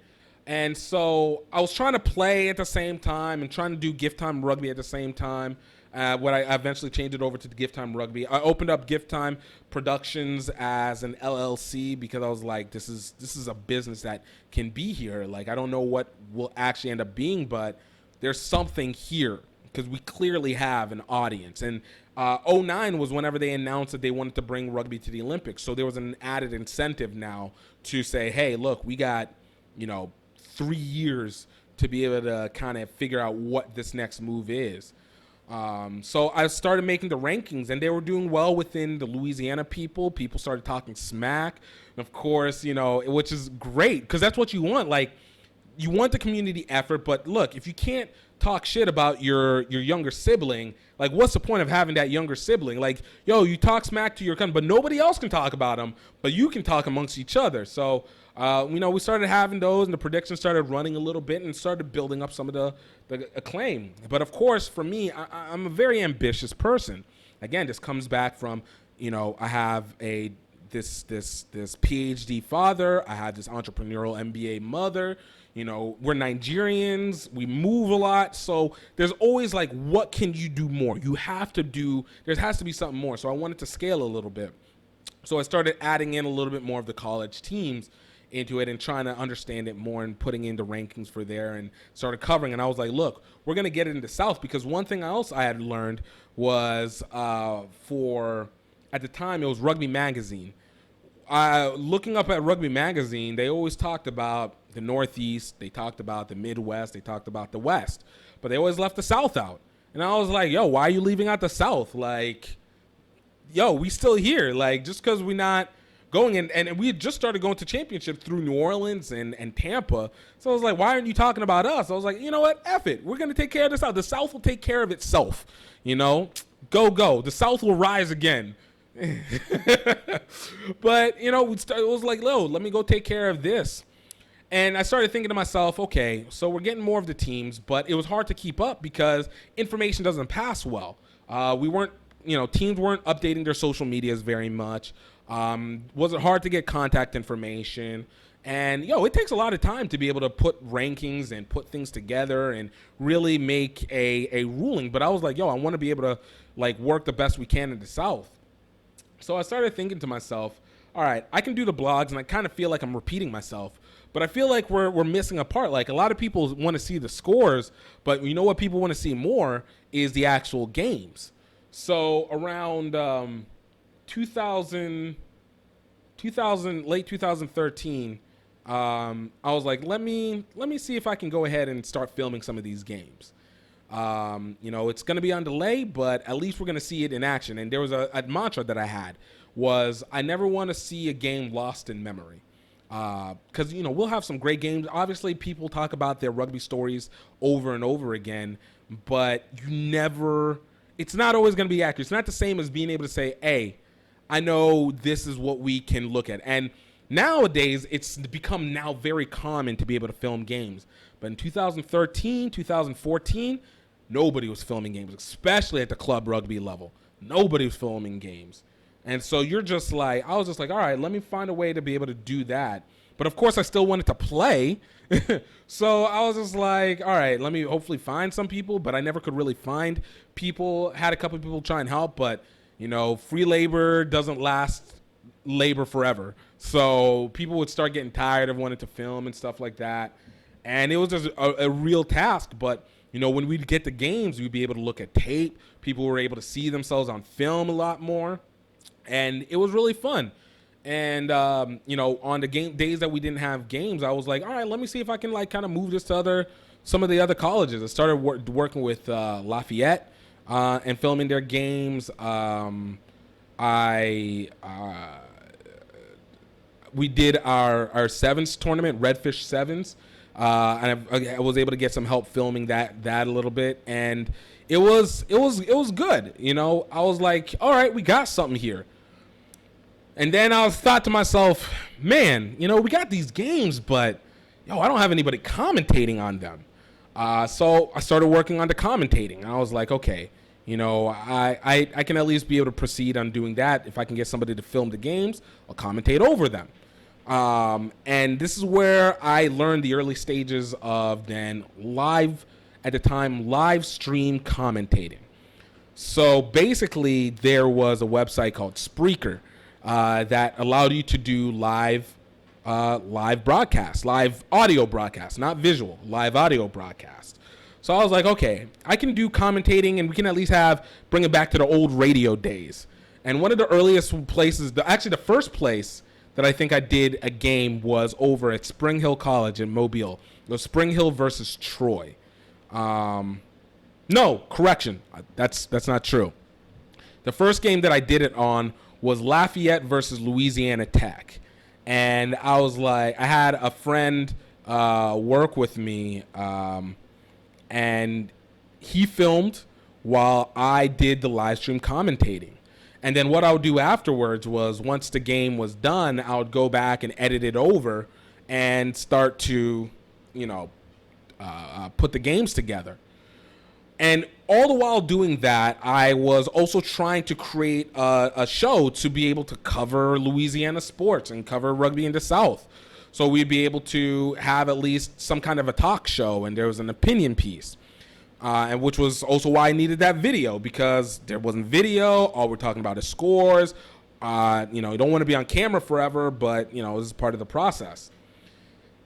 And so I was trying to play at the same time and trying to do GiftTime Rugby at the same time. When I eventually changed it over to the GiftTime Rugby, I opened up GiftTime Productions as an LLC because I was like, this is a business that can be here. Like, I don't know what will actually end up being, but there's something here because we clearly have an audience. And 2009 was whenever they announced that they wanted to bring rugby to the Olympics. So there was an added incentive now to say, hey, look, we got, 3 years to be able to kind of figure out what this next move is. So I started making the rankings, and they were doing well within the Louisiana people. People started talking smack, and of course, which is great because that's what you want. Like, you want the community effort, but look, if you can't talk shit about your younger sibling, like, what's the point of having that younger sibling? Like, yo, you talk smack to your cousin, but nobody else can talk about them, but you can talk amongst each other. So, we started having those, and the predictions started running a little bit and started building up some of the acclaim. But of course, for me, I'm a very ambitious person. Again, this comes back from, I have this PhD father, I have this entrepreneurial MBA mother. We're Nigerians, we move a lot, so there's always like, what can you do more? There has to be something more. So I wanted to scale a little bit. So I started adding in a little bit more of the college teams into it and trying to understand it more and putting in the rankings for there and started covering. And I was like, look, we're going to get it in the South because one thing else I had learned was at the time, it was Rugby Magazine. Looking up at Rugby Magazine, they always talked about the Northeast, they talked about the Midwest, they talked about the West, but they always left the South out. And I was like, yo, why are you leaving out the South? Like, we still here. Like, just because we're not going, and we had just started going to championships through New Orleans and Tampa. So I was like, why aren't you talking about us? I was like, you know what? F it. We're going to take care of the South. The South will take care of itself. Go. The South will rise again. But, it was like, let me go take care of this. And I started thinking to myself, okay, so we're getting more of the teams, but it was hard to keep up because information doesn't pass well. Teams weren't updating their social medias very much. Was it hard to get contact information? And, it takes a lot of time to be able to put rankings and put things together and really make a ruling. But I was like, I want to be able to, work the best we can in the South. So I started thinking to myself, all right, I can do the blogs, and I kind of feel like I'm repeating myself. But I feel like we're missing a part. Like, a lot of people want to see the scores, but you know what people want to see more is the actual games. So around late 2013, I was like, let me see if I can go ahead and start filming some of these games. It's going to be on delay, but at least we're going to see it in action. And there was a mantra that I had was I never want to see a game lost in memory. Because, we'll have some great games. Obviously, people talk about their rugby stories over and over again, but it's not always going to be accurate. It's not the same as being able to say, hey, I know this is what we can look at. And nowadays, it's become now very common to be able to film games. But in 2013, 2014, nobody was filming games, especially at the club rugby level. Nobody was filming games. And so I was just like, all right, let me find a way to be able to do that. But of course, I still wanted to play. So I was just like, all right, let me hopefully find some people. But I never could really find people. Had a couple of people try and help. But, free labor doesn't last labor forever. So people would start getting tired of wanting to film and stuff like that. And it was just a real task. But, when we'd get the games, we'd be able to look at tape. People were able to see themselves on film a lot more. And it was really fun. And, on the game days that we didn't have games, I was like, all right, let me see if I can kind of move this to some of the other colleges. I started working with Lafayette and filming their games. We did our sevens tournament, Redfish Sevens. And I was able to get some help filming that a little bit. And it was good. I was like, all right, we got something here. And then I thought to myself, man, we got these games, but I don't have anybody commentating on them. So I started working on the commentating. And I was like, okay, I can at least be able to proceed on doing that. If I can get somebody to film the games, I'll commentate over them. And this is where I learned the early stages of then live stream commentating. So basically there was a website called Spreaker that allowed you to do live broadcast, live audio broadcast, not visual, live audio broadcast. So I was like, okay, I can do commentating, and we can at least bring it back to the old radio days. And one of the earliest places, actually the first place that I think I did a game was over at Spring Hill College in Mobile. It was Spring Hill versus Troy. No, correction. That's not true. The first game that I did it on was Lafayette versus Louisiana Tech. And I was like, I had a friend work with me, and he filmed while I did the live stream commentating. And then what I would do afterwards was, once the game was done, I would go back and edit it over and start to, put the games together. And all the while doing that, I was also trying to create a show to be able to cover Louisiana sports and cover rugby in the South. So we'd be able to have at least some kind of a talk show, and there was an opinion piece. And which was also why I needed that video, because there wasn't video. All we're talking about is scores. You don't want to be on camera forever, but, this is part of the process.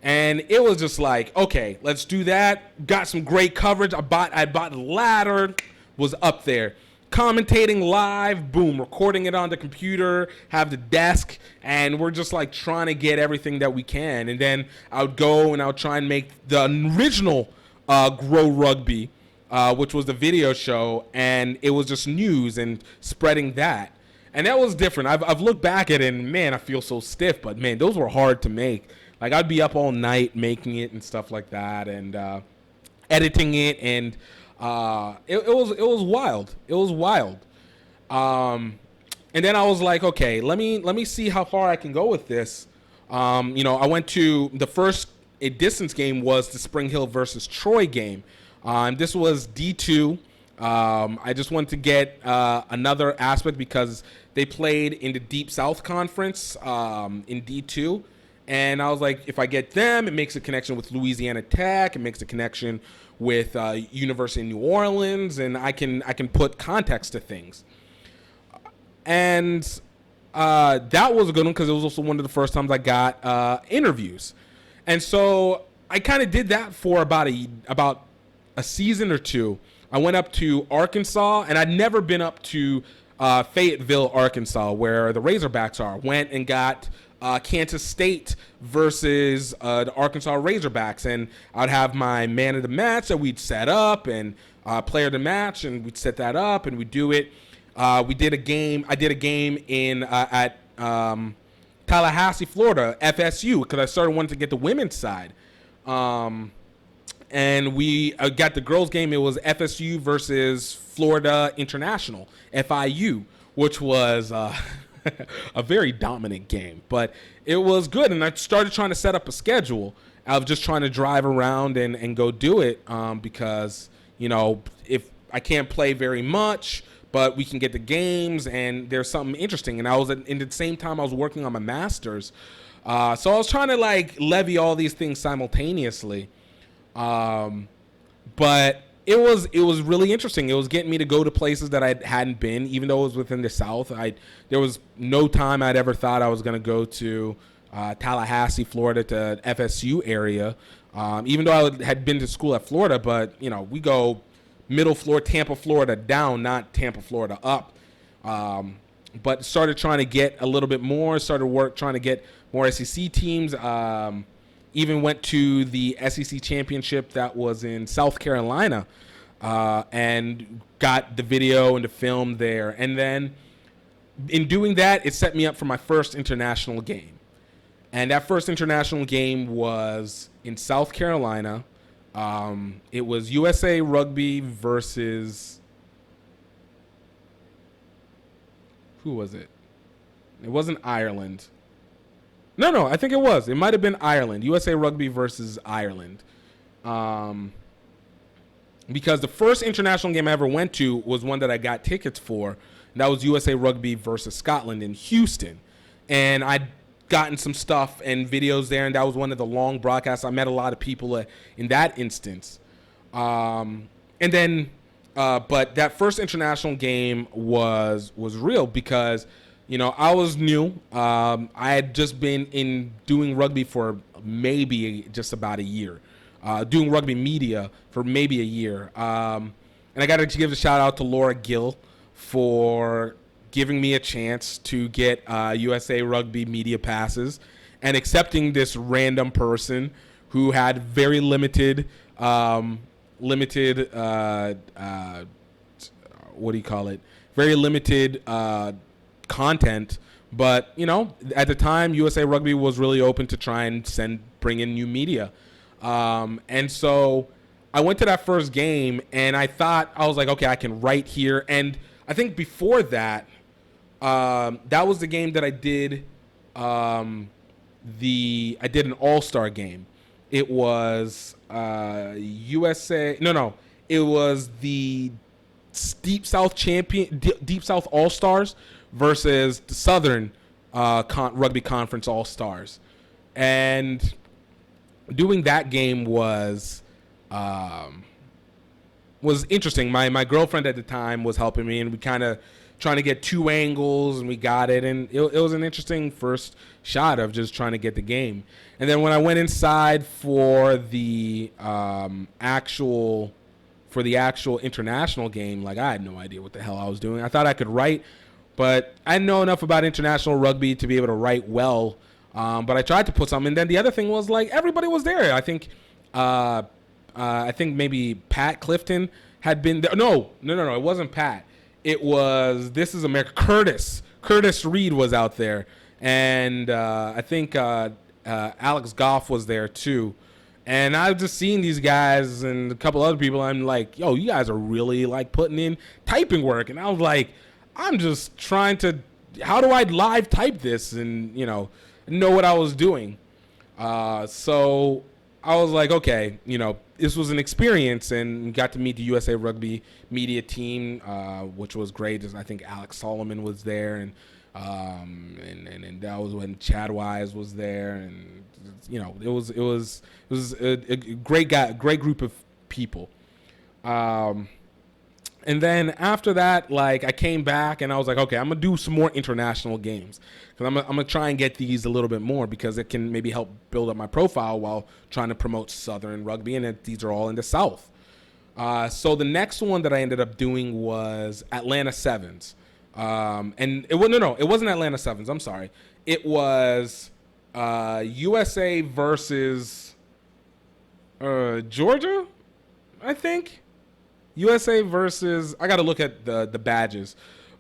And it was just like, okay, let's do that. Got some great coverage. I bought the ladder, was up there. Commentating live, boom, recording it on the computer, have the desk, and we're just trying to get everything that we can. And then I would go and I would try and make the original Greaux Rugby, which was the video show, and it was just news and spreading that. And that was different. I've looked back at it and, man, I feel so stiff. But, man, those were hard to make. Like, I'd be up all night making it and stuff like that and editing it. And it was wild. It was wild. And then I was like, okay, let me see how far I can go with this. I went to the first distance game was the Spring Hill versus Troy game. This was D2. I just wanted to get another aspect because they played in the Deep South Conference in D2. And I was like, if I get them, it makes a connection with Louisiana Tech. It makes a connection with University of New Orleans, and I can put context to things. And that was a good one because it was also one of the first times I got interviews. And so I kind of did that for about a season or two. I went up to Arkansas, and I'd never been up to Fayetteville, Arkansas, where the Razorbacks are. Went and got Kansas State versus the Arkansas Razorbacks, and I'd have my man of the match that we'd set up, and player of the match, and we'd set that up, and we'd do it. We did a game. I did a game in at Tallahassee, Florida, FSU, because I started wanting to get the women's side. And we got the girls' game. It was FSU versus Florida International, FIU, which was a very dominant game. But it was good, and I started trying to set up a schedule. I was just trying to drive around and go do it because, if I can't play very much, but we can get the games, and there's something interesting. And I was in the same time I was working on my master's. So I was trying to, levy all these things simultaneously. But it was really interesting. It was getting me to go to places that I hadn't been, even though it was within the South. There was no time I'd ever thought I was going to go to Tallahassee, Florida, to FSU area, even though I had been to school at Florida. But, we go middle Florida, Tampa, Florida down, not Tampa, Florida up. But started trying to get a little bit more, trying to get more SEC teams. Even went to the SEC championship that was in South Carolina and got the video and the film there. And then in doing that, it set me up for my first international game. And that first international game was in South Carolina. It was USA Rugby versus... Who was it? It wasn't Ireland. No, I think it was. It might have been Ireland. USA Rugby versus Ireland. Because the first international game I ever went to was one that I got tickets for. And that was USA Rugby versus Scotland in Houston. And I'd gotten some stuff and videos there, and that was one of the long broadcasts. I met a lot of people in that instance. And then, but that first international game was real because... I was new. I had just been doing rugby for maybe just about a year, doing rugby media for maybe a year. And I got to give a shout out to Laura Gill for giving me a chance to get USA Rugby media passes and accepting this random person who had very limited very limited content, but at the time USA Rugby was really open to try and bring in new media, and so I went to that first game, and I was like, okay, I can write here. And I think before that, that was the game that I did. I did an all-star game. It was USA. No, it was the Deep South Deep South All-Stars versus the Southern Rugby Conference All-Stars. And doing that game was interesting. My girlfriend at the time was helping me, and we kind of trying to get two angles, and we got it. And it was an interesting first shot of just trying to get the game. And then when I went inside for the actual international game, I had no idea what the hell I was doing. I thought I could write, but I didn't know enough about international rugby to be able to write well. But I tried to put something. And then the other thing was everybody was there. I think maybe Pat Clifton had been there. No, it wasn't Pat. it was This Is America. Curtis Reed was out there, and I think Alex Goff was there too. And I've just seen these guys and a couple other people. I'm like, yo, you guys are really like putting in typing work. And I was like, I'm just trying to, how do I live type this and, know what I was doing? So I was like, okay, this was an experience, and got to meet the USA Rugby media team, which was great. I think Alex Solomon was there, and that was when Chad Wise was there, and it was a great group of people. And then after that, like, I came back and I was like, okay, I'm gonna do some more international games, because I'm gonna try and get these a little bit more, because it can maybe help build up my profile while trying to promote Southern rugby, and these are all in the South. So the next one that I ended up doing was Atlanta Sevens. And it wasn't Atlanta Sevens. I'm sorry. It was USA versus Georgia, I think. USA versus, I got to look at the badges,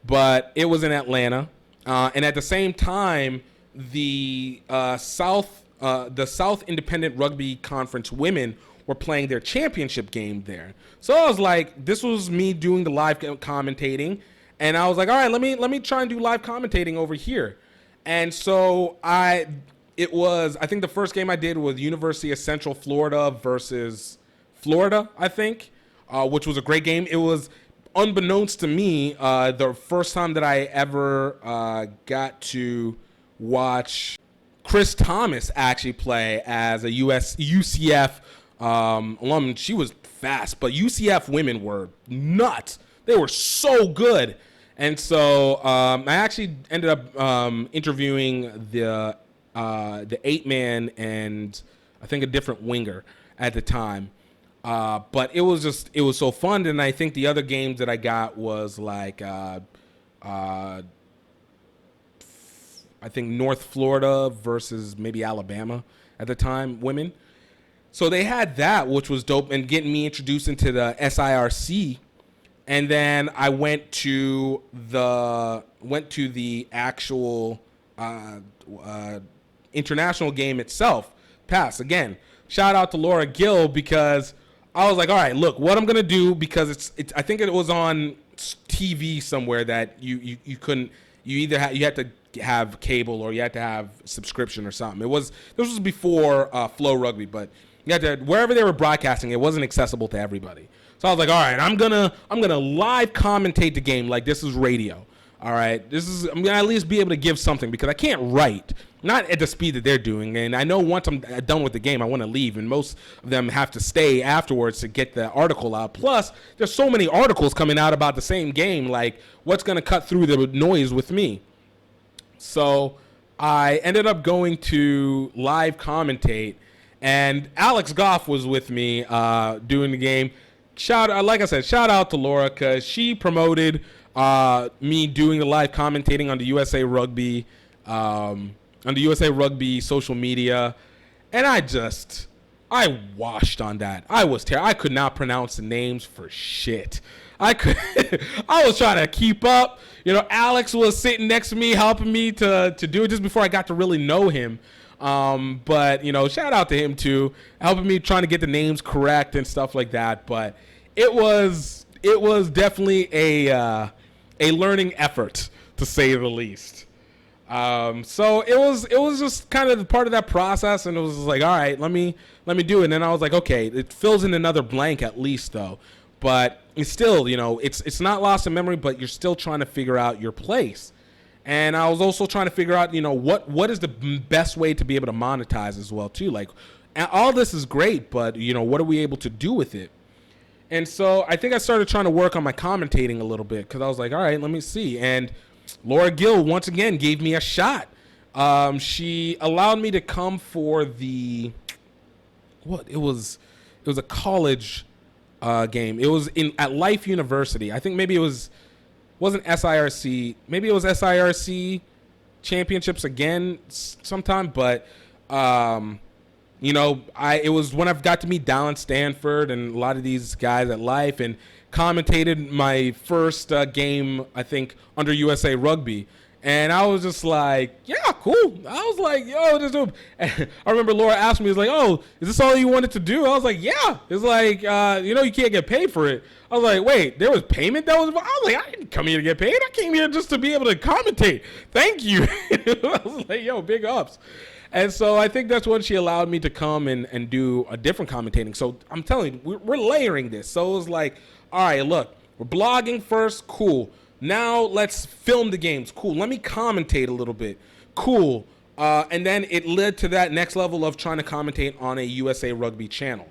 but it was in Atlanta. And at the same time, the South Independent Rugby Conference women were playing their championship game there. So I was like, this was me doing the live commentating. And I was like, all right, let me try and do live commentating over here. And so I think the first game I did was University of Central Florida versus Florida, I think, which was a great game. It was, unbeknownst to me, the first time that I ever got to watch Chris Thomas actually play as a UCF alum. She was fast, but UCF women were nuts. They were so good. And so I actually ended up interviewing the 8-man and I think a different winger at the time. But it was so fun. And I think the other games that I got was like, I think North Florida versus maybe Alabama at the time, women. So they had that, which was dope, and getting me introduced into the SIRC. And then I went to the actual international game itself. Pass again. Shout out to Laura Gill, because I was like, all right, look, what I'm gonna do, because it's I think it was on TV somewhere that you couldn't, you had to have cable or you had to have subscription or something. This was before Flow Rugby, but you had to, wherever they were broadcasting, it wasn't accessible to everybody. So I was like, all right, I'm gonna live commentate the game like this is radio. All right, I'm gonna at least be able to give something, because I can't write, not at the speed that they're doing. And I know once I'm done with the game, I want to leave, and most of them have to stay afterwards to get the article out. Plus, there's so many articles coming out about the same game. Like, what's gonna cut through the noise with me? So I ended up going to live commentate, and Alex Goff was with me doing the game. Like I said, shout out to Laura, because she promoted me doing the live commentating on the USA Rugby, social media, and I washed on that. I was terrible. I could not pronounce the names for shit. I was trying to keep up. Alex was sitting next to me, helping me to do it just before I got to really know him. But shout out to him too, helping me, trying to get the names correct and stuff like that. But it was definitely a learning effort, to say the least. So it was just kind of part of that process, and it was just like, all right, let me do it. And then I was like, okay, it fills in another blank at least, though. But it's still, it's not lost in memory, but you're still trying to figure out your place. And I was also trying to figure out, what is the best way to be able to monetize as well, too. Like, all this is great, but, what are we able to do with it? And so I think I started trying to work on my commentating a little bit, because I was like, all right, let me see. And Laura Gill, once again, gave me a shot. She allowed me to come for it was a college game. It was at Life University. I think maybe wasn't SIRC. Maybe it was SIRC championships again sometime, but it was when I've got to meet Dallin Stanford and a lot of these guys at Life, and commentated my first game, I think, under USA Rugby. And I was just like, yeah, cool. I was like, yo, this dope. And I remember Laura asked me, like, oh, is this all you wanted to do? I was like, yeah. It's like, you can't get paid for it. I was like, wait, there was payment that was involved? I was like, I didn't come here to get paid. I came here just to be able to commentate. Thank you. I was like, yo, big ups. And so I think that's when she allowed me to come and do a different commentating. So I'm telling you, we're layering this. So it was like, all right, look, we're blogging first. Cool. Now let's film the games. Cool. Let me commentate a little bit. Cool. And then it led to that next level of trying to commentate on a USA Rugby channel,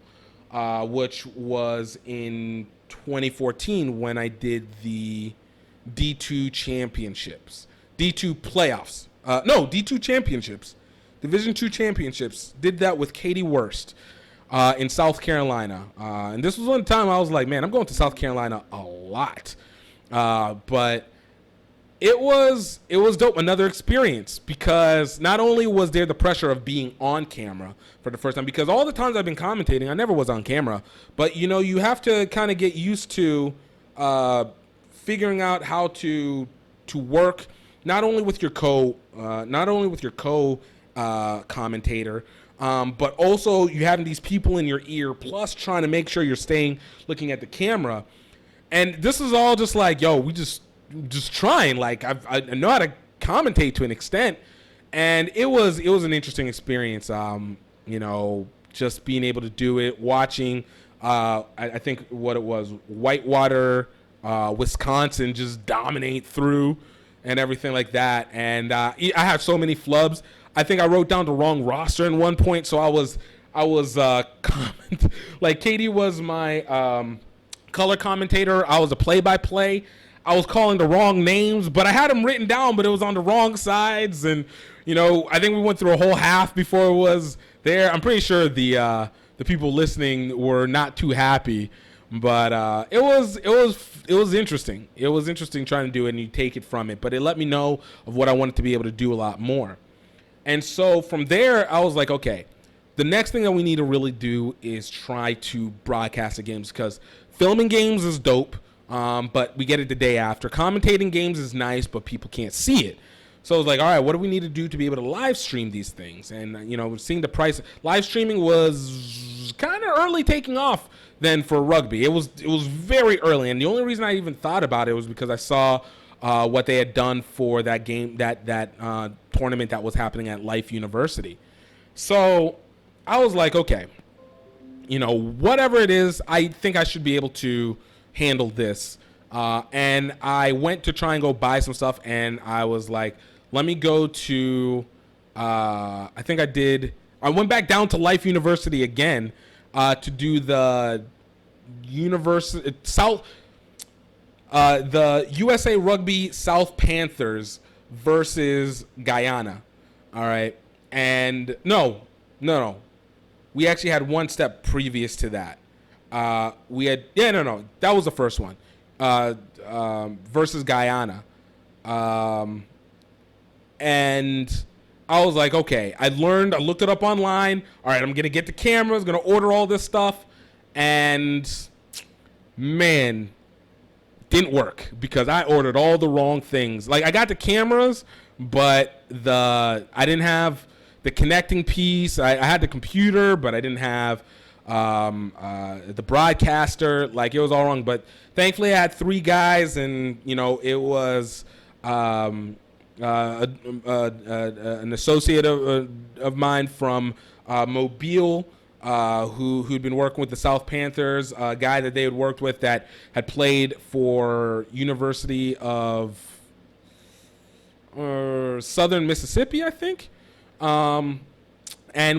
which was in 2014 when I did the D2 championships. D2 playoffs. D2 championships. Division 2 championships. Did that with Katie Wurst in South Carolina. And this was one time I was like, man, I'm going to South Carolina a lot. But it was dope. Another experience, because not only was there the pressure of being on camera for the first time, because all the times I've been commentating, I never was on camera, but you have to kind of get used to figuring out how to work not only with your commentator, but also you having these people in your ear, plus trying to make sure you're looking at the camera. And this is all just like, yo, we just trying. Like I know how to commentate to an extent, and it was an interesting experience. Just being able to do it, watching. I think what it was, Whitewater, Wisconsin, just dominate through and everything like that. And I had so many flubs. I think I wrote down the wrong roster in one point, so I was like Katie was my color commentator. I was a play-by-play. I was calling the wrong names, but I had them written down, but it was on the wrong sides. And I think we went through a whole half before it was there. I'm pretty sure the people listening were not too happy, but it was interesting. It was interesting trying to do it, and you take it from it, but it let me know of what I wanted to be able to do a lot more. And so from there, I was like, okay, the next thing that we need to really do is try to broadcast the games, because filming games is dope, but we get it the day after. Commentating games is nice, but people can't see it. So I was like, all right, what do we need to do to be able to live stream these things? And, seeing the price. Live streaming was kind of early taking off then for rugby. It was very early, and the only reason I even thought about it was because I saw what they had done for that game, that tournament that was happening at Life University. So I was like, okay, whatever it is, I think I should be able to handle this. And I went to try and go buy some stuff, and I was like, let me go to, I went back down to Life University again to do the the USA Rugby South Panthers versus Guyana. All right. And no. We actually had one step previous to that. That was the first one. Versus Guyana. And I was like, okay, I looked it up online. All right, I'm going to get the cameras, going to order all this stuff. And man, didn't work because I ordered all the wrong things. Like, I got the cameras, but I didn't have the connecting piece. I had the computer, but I didn't have the broadcaster. Like, it was all wrong. But thankfully I had 3 guys, and it was an associate of mine from Mobile, who'd been working with the South Panthers, a guy that they had worked with that had played for University of Southern Mississippi, I think. And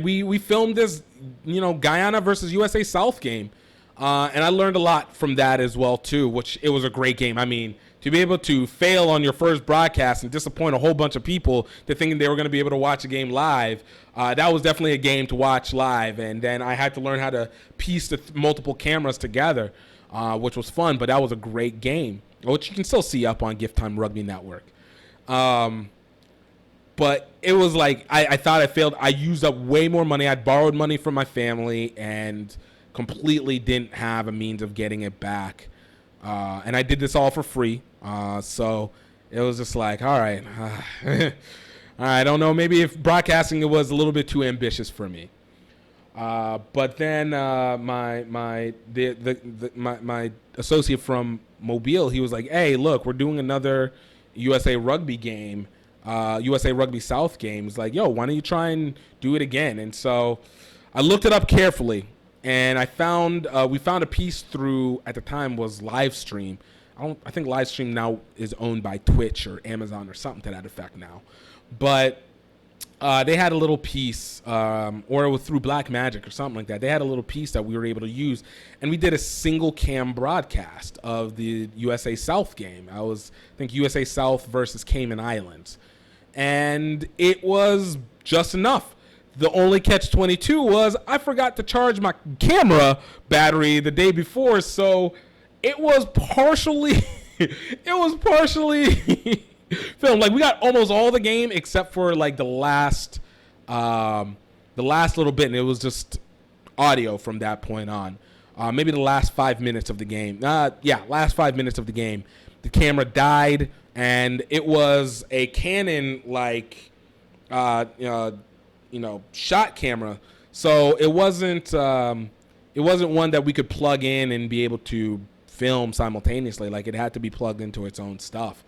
we filmed this, Guyana versus USA South game. And I learned a lot from that as well, too, which it was a great game. I mean, to be able to fail on your first broadcast and disappoint a whole bunch of people to thinking they were going to be able to watch a game live, that was definitely a game to watch live. And then I had to learn how to piece the multiple cameras together, which was fun. But that was a great game, which you can still see up on GiftTime Rugby Network. But it was like, I thought I failed. I used up way more money. I'd borrowed money from my family and completely didn't have a means of getting it back. And I did this all for free. So it was just like, all right, I don't know. Maybe if broadcasting it was a little bit too ambitious for me. But then my associate from Mobile, he was like, hey, look, we're doing another USA Rugby game, USA Rugby South game. He's like, yo, why don't you try and do it again? And so I looked it up carefully, and I found we found a piece through, at the time, was Livestream. I think Livestream now is owned by Twitch or Amazon or something to that effect now. But they had a little piece, or it was through Black Magic or something like that. They had a little piece that we were able to use, and we did a single cam broadcast of the USA South game. I think USA South versus Cayman Islands, and it was just enough. The only catch-22 was I forgot to charge my camera battery the day before, so it was partially film. Like, we got almost all the game except for like the last little bit, and it was just audio from that point on. Maybe the last 5 minutes of the game. Last 5 minutes of the game. The camera died, and it was a Canon shot camera. So it wasn't one that we could plug in and be able to film simultaneously. Like, it had to be plugged into its own stuff.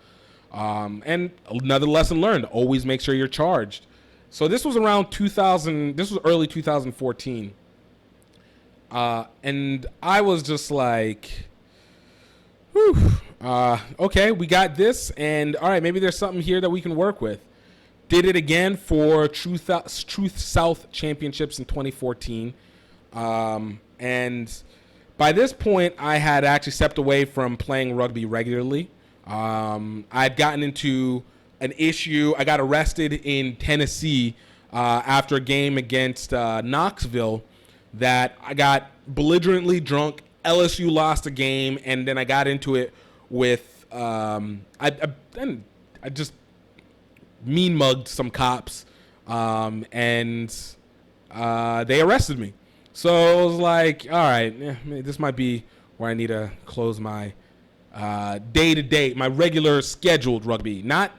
And another lesson learned, always make sure you're charged. So this was around 2000, this was early 2014. And I was just like, whew, okay, we got this, and all right, maybe there's something here that we can work with. Did it again for Truth South Championships in 2014. And by this point, I had actually stepped away from playing rugby regularly. I'd gotten into an issue. I got arrested in Tennessee after a game against Knoxville that I got belligerently drunk. LSU lost a game, and then I got into it with I just mean mugged some cops, and they arrested me. So it was like, all right, this might be where I need to close my day-to-day, my regular scheduled rugby, not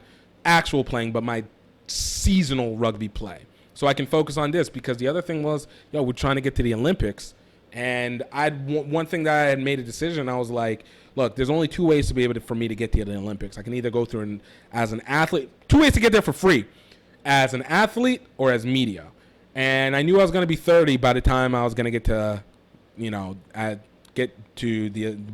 actual playing, but my seasonal rugby play, so I can focus on this. Because the other thing was, we're trying to get to the Olympics, and one thing that I had made a decision. I was like, look, there's only two ways to be able for me to get to the Olympics. I can either go through as an athlete, two ways to get there for free, as an athlete or as media. And I knew I was going to be 30 by the time I was going to get to,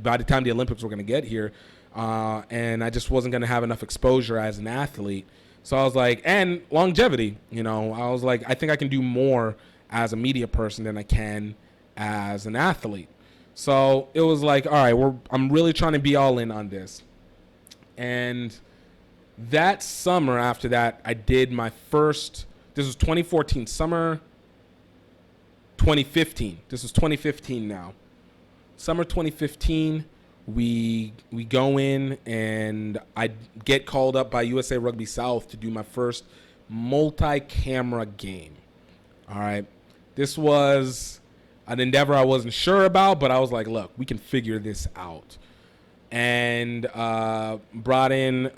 by the time the Olympics were going to get here. And I just wasn't going to have enough exposure as an athlete. So I was like, and longevity, I was like, I think I can do more as a media person than I can as an athlete. So it was like, all right, I'm really trying to be all in on this. And that summer after that, I did my first, this was 2014, summer 2015. This is 2015 now. Summer 2015, we go in, and I get called up by USA Rugby South to do my first multi-camera game. All right. This was an endeavor I wasn't sure about, but I was like, look, we can figure this out. And brought in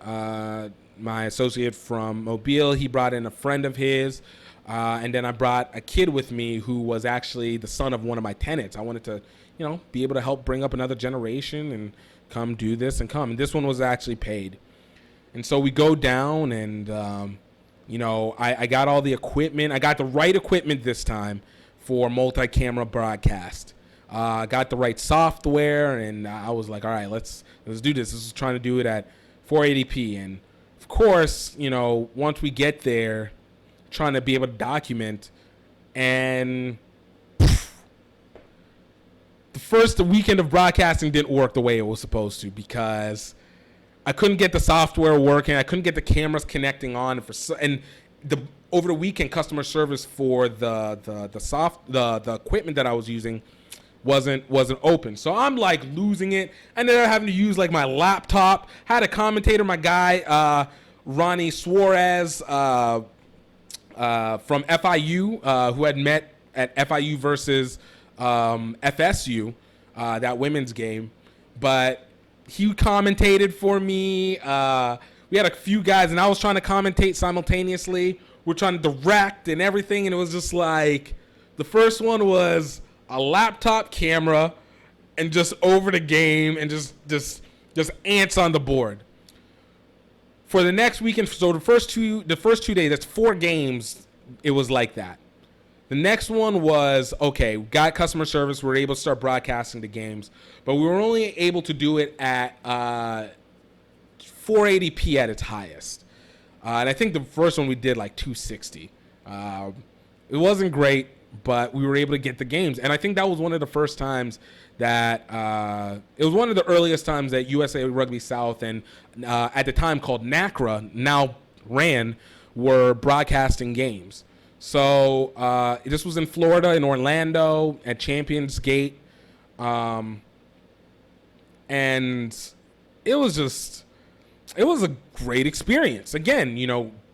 my associate from Mobile. He brought in a friend of his. And then I brought a kid with me who was actually the son of one of my tenants. I wanted to, be able to help bring up another generation and come do this and come. And this one was actually paid. And so we go down, and, I got all the equipment. I got the right equipment this time for multi-camera broadcast. Got the right software, and I was like, all right, let's do this. This is trying to do it at 480p. And, of course, once we get there, trying to be able to document, and the first weekend of broadcasting didn't work the way it was supposed to, because I couldn't get the software working. I couldn't get the cameras connecting on, over the weekend, customer service for the equipment that I was using wasn't open. So I'm like losing it. I ended up having to use like my laptop. Had a commentator, my guy Ronnie Suarez from FIU, who had met at FIU versus FSU, that women's game. But he commentated for me. We had a few guys, and I was trying to commentate simultaneously. We're trying to direct and everything, and it was just like the first one was a laptop camera and just over the game and just ants on the board. For the next weekend, so the first 2 days, that's 4 games. It was like that. The next one was, okay, we got customer service. We were able to start broadcasting the games, but we were only able to do it at 480p at its highest. And I think the first one we did like 260. It wasn't great, but we were able to get the games. And I think that was one of the first times that it was one of the earliest times that USA Rugby South and at the time called NACRA, now RAN, were broadcasting games. So this was in Florida, in Orlando, at Champions Gate. And it was a great experience. Again,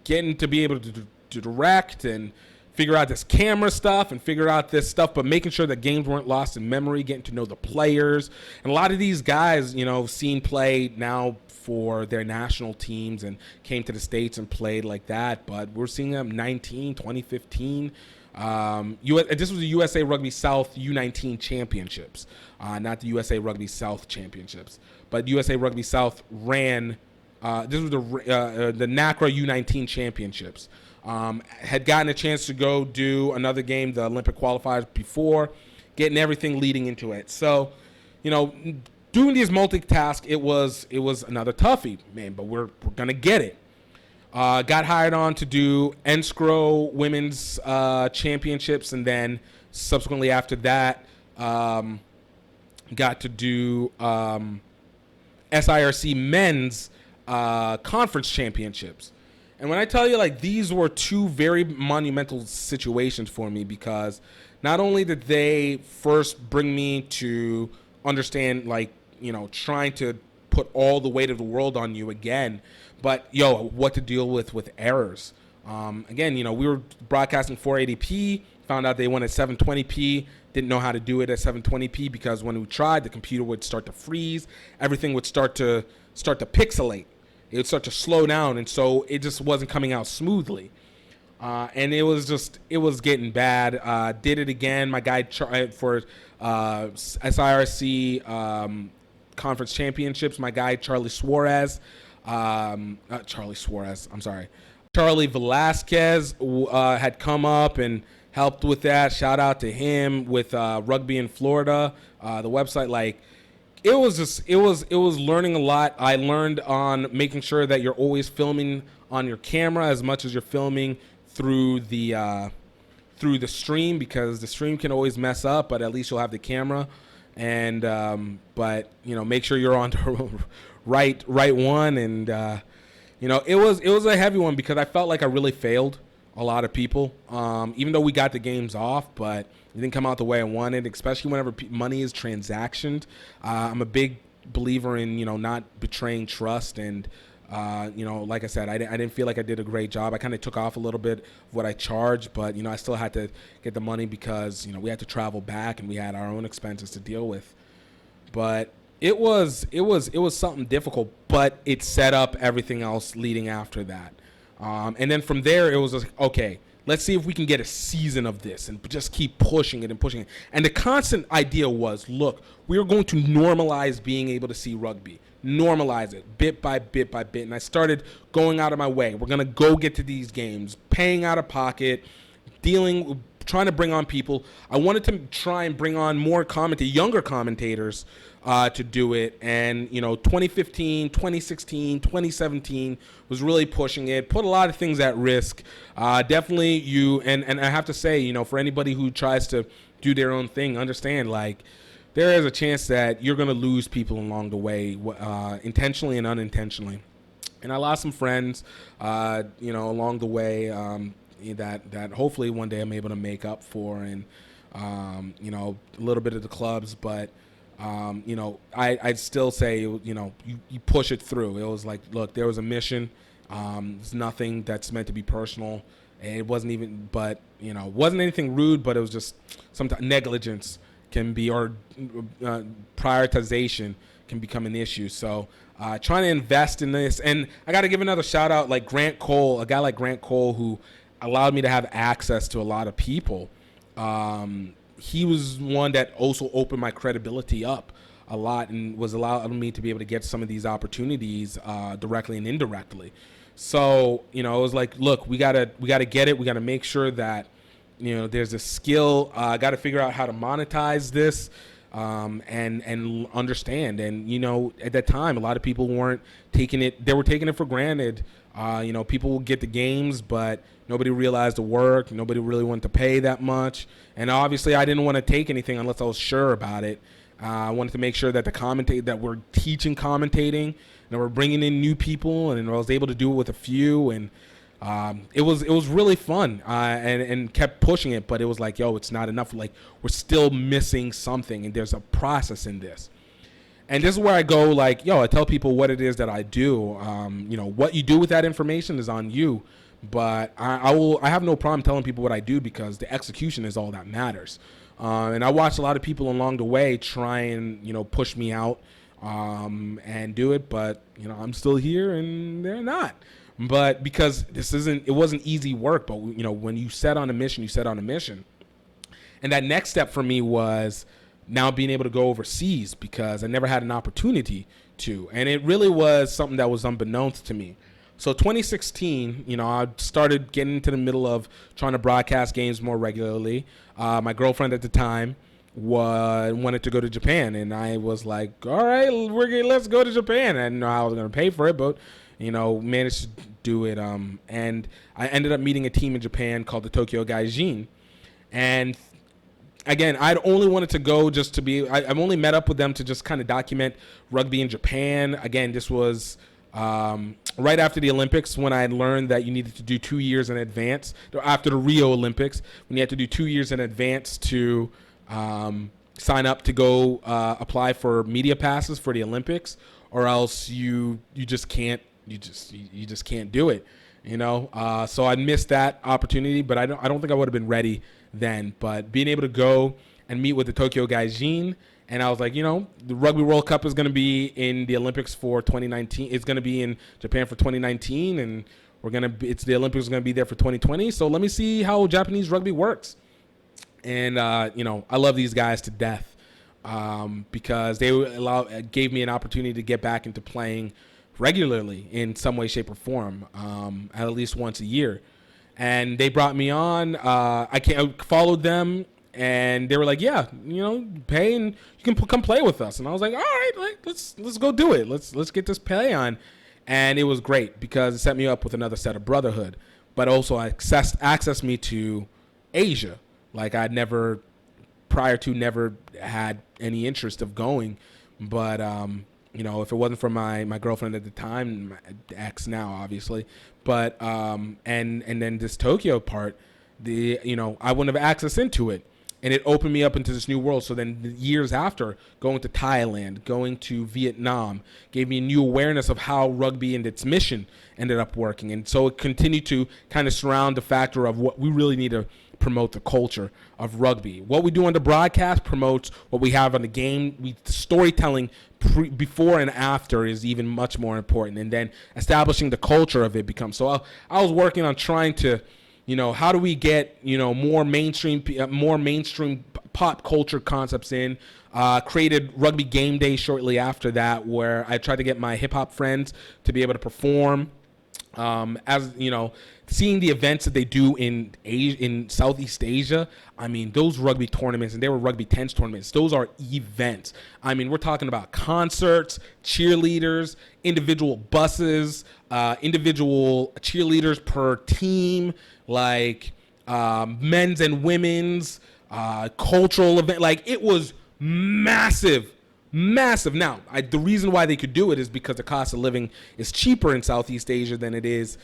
getting to be able to direct and figure out this camera stuff and figure out this stuff, but making sure that games weren't lost in memory, getting to know the players. And a lot of these guys, seen play now for their national teams and came to the States and played like that. But we're seeing them 2015. This was the USA Rugby South U19 Championships, not the USA Rugby South Championships. But USA Rugby South ran, this was the NACRA U19 Championships. Had gotten a chance to go do another game, the Olympic qualifiers before, getting everything leading into it. So, doing these multitask, it was another toughie, man, but we're going to get it. Got hired on to do NSCRO Women's Championships, and then subsequently after that, got to do SIRC Men's Conference Championships. And when I tell you, these were 2 very monumental situations for me, because not only did they first bring me to understand, trying to put all the weight of the world on you again, but, what to deal with errors. Again, we were broadcasting 480p, found out they wanted 720p, didn't know how to do it at 720p because when we tried, the computer would start to freeze, everything would start to pixelate. It would start to slow down, and so it just wasn't coming out smoothly. And it was getting bad. Did it again. My guy for SIRC Conference Championships, my guy Charlie Velasquez had come up and helped with that. Shout out to him with Rugby in Florida, the website. It was learning a lot. I learned on making sure that you're always filming on your camera as much as you're filming through the stream, because the stream can always mess up, but at least you'll have the camera. And but make sure you're on the right one. And it was a heavy one, because I felt like I really failed a lot of people, even though we got the games off, but it didn't come out the way I wanted, especially whenever money is transactioned. I'm a big believer in, not betraying trust. And, like I said, I didn't feel like I did a great job. I kind of took off a little bit of what I charged, but, I still had to get the money because, we had to travel back and we had our own expenses to deal with. But it was something difficult, but it set up everything else leading after that. And then from there, it was like, okay, let's see if we can get a season of this and just keep pushing it and pushing it. And the constant idea was, look, we are going to normalize being able to see rugby. Normalize it bit by bit by bit. And I started going out of my way. We're going to go get to these games, paying out of pocket, trying to bring on people. I wanted to try and bring on more younger commentators to do it. And, 2015, 2016, 2017 was really pushing it, put a lot of things at risk. Definitely and I have to say, for anybody who tries to do their own thing, understand, there is a chance that you're going to lose people along the way, intentionally and unintentionally. And I lost some friends, along the way, that hopefully one day I'm able to make up for, and, a little bit of the clubs, but, I'd still say, you push it through. It was like, look, there was a mission. It's nothing that's meant to be personal. And it wasn't even, but, wasn't anything rude, but it was just sometimes negligence can be, or prioritization can become an issue. So trying to invest in this. And I got to give another shout out, like Grant Cole, a guy like Grant Cole, who allowed me to have access to a lot of people. He was one that also opened my credibility up a lot and was allowing me to be able to get some of these opportunities directly and indirectly. So, it was like, look, we gotta get it. We gotta make sure that, there's a skill. I got to figure out how to monetize this and understand. And, at that time, a lot of people weren't taking it. They were taking it for granted. People would get the games, but nobody realized the work. Nobody really wanted to pay that much. And obviously, I didn't want to take anything unless I was sure about it. I wanted to make sure that that we're teaching commentating, and we're bringing in new people, and I was able to do it with a few. And it was really fun, and kept pushing it, but it was like, yo, it's not enough. Like, we're still missing something, and there's a process in this. And this is where I go, like, yo, I tell people what it is that I do. What you do with that information is on you, but I have no problem telling people what I do, because the execution is all that matters. And I watched a lot of people along the way try and, push me out and do it, but, I'm still here and they're not. But because it wasn't easy work, but, when you set on a mission, you set on a mission. And that next step for me was now being able to go overseas, because I never had an opportunity to. And it really was something that was unbeknownst to me. So 2016, I started getting into the middle of trying to broadcast games more regularly. My girlfriend at the time wanted to go to Japan, and I was like, all right, let's go to Japan. I didn't know how I was going to pay for it, but, managed to do it. And I ended up meeting a team in Japan called the Tokyo Gaijin. And again, I'd only wanted to go just to be, I've only met up with them to just kind of document rugby in Japan. Again, this was right after the Olympics, when I had learned that you needed to do 2 years in advance. After the Rio Olympics, when you had to do 2 years in advance to sign up to go apply for media passes for the Olympics, or else you just can't do it. So I missed that opportunity, but I don't think I would have been ready then. But being able to go and meet with the Tokyo Gaijin, and I was like, the Rugby World Cup is going to be in the Olympics for 2019. It's going to be in Japan for 2019, and the Olympics are going to be there for 2020. So let me see how Japanese rugby works. And I love these guys to death, because they gave me an opportunity to get back into playing regularly in some way, shape, or form, at least once a year. And they brought me on. I followed them. And they were like, yeah, pay and you can come play with us. And I was like, all right, let's go do it. Let's get this play on. And it was great, because it set me up with another set of brotherhood, but also accessed me to Asia. Like, I'd never had any interest of going. But, if it wasn't for my girlfriend at the time, my ex now, obviously, but, and then this Tokyo part, I wouldn't have access into it. And it opened me up into this new world. So then the years after, going to Thailand, going to Vietnam, gave me a new awareness of how rugby and its mission ended up working. And so it continued to kind of surround the factor of what we really need to promote, the culture of rugby. What we do on the broadcast promotes what we have on the game. Storytelling before and after is even much more important. And then establishing the culture of it becomes. So I was working on trying to, how do we get, more mainstream pop culture concepts in? Created Rugby Game Day shortly after that, where I tried to get my hip hop friends to be able to perform. Seeing the events that they do in Southeast Asia, I mean, those rugby tournaments, and they were rugby 10s tournaments, those are events. I mean, we're talking about concerts, cheerleaders, individual buses, individual cheerleaders per team, like men's and women's, cultural event. Like, it was massive. Now, the reason why they could do it is because the cost of living is cheaper in Southeast Asia than it is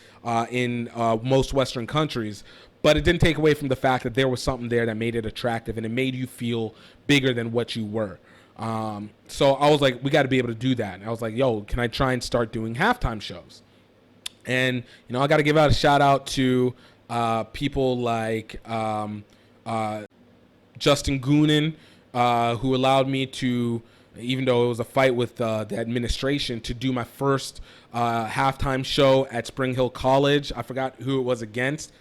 in most Western countries. But it didn't take away from the fact that there was something there that made it attractive, and it made you feel bigger than what you were. So I was like, we got to be able to do that. And I was like, yo, can I try and start doing halftime shows? And, I got to give out a shout out to people like Justin Goonan, who allowed me to even though it was a fight with the administration, to do my first halftime show at Spring Hill College. I forgot who it was against.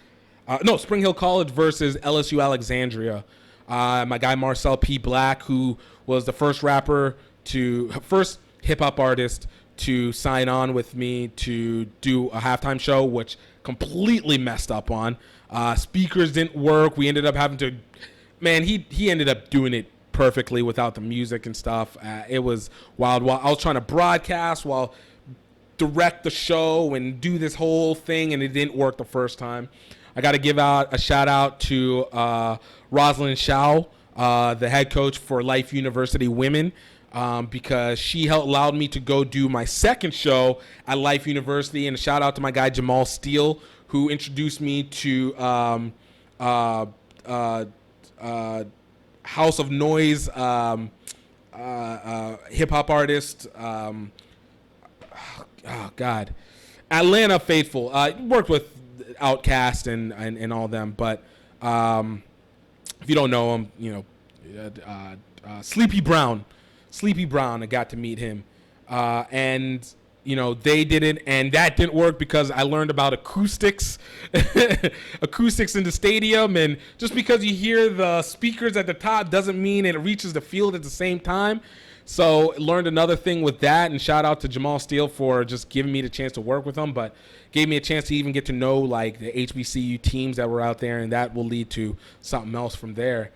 Spring Hill College versus LSU Alexandria. My guy Marcel P. Black, who was the first hip hop artist to sign on with me to do a halftime show, which completely messed up on. Speakers didn't work. We ended up having to, he ended up doing it perfectly without the music and stuff. It was wild. While I was trying to broadcast, while direct the show and do this whole thing, and it didn't work the first time. I got to give out a shout out to Rosalind Shao, the head coach for Life University Women, because she allowed me to go do my second show at Life University. And a shout out to my guy Jamal Steele, who introduced me to House of Noise hip hop artist. Atlanta faithful. Worked with Outkast and all them, but if you don't know him, Sleepy Brown, I got to meet him, and they did it, and that didn't work because I learned about acoustics in the stadium, and just because you hear the speakers at the top doesn't mean it reaches the field at the same time. So learned another thing with that, and shout out to Jamal Steele for just giving me the chance to work with him, but gave me a chance to even get to know like the HBCU teams that were out there, and that will lead to something else from there.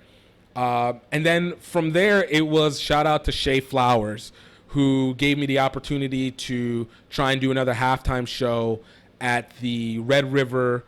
And then from there, it was shout out to Shay Flowers, who gave me the opportunity to try and do another halftime show at the Red River,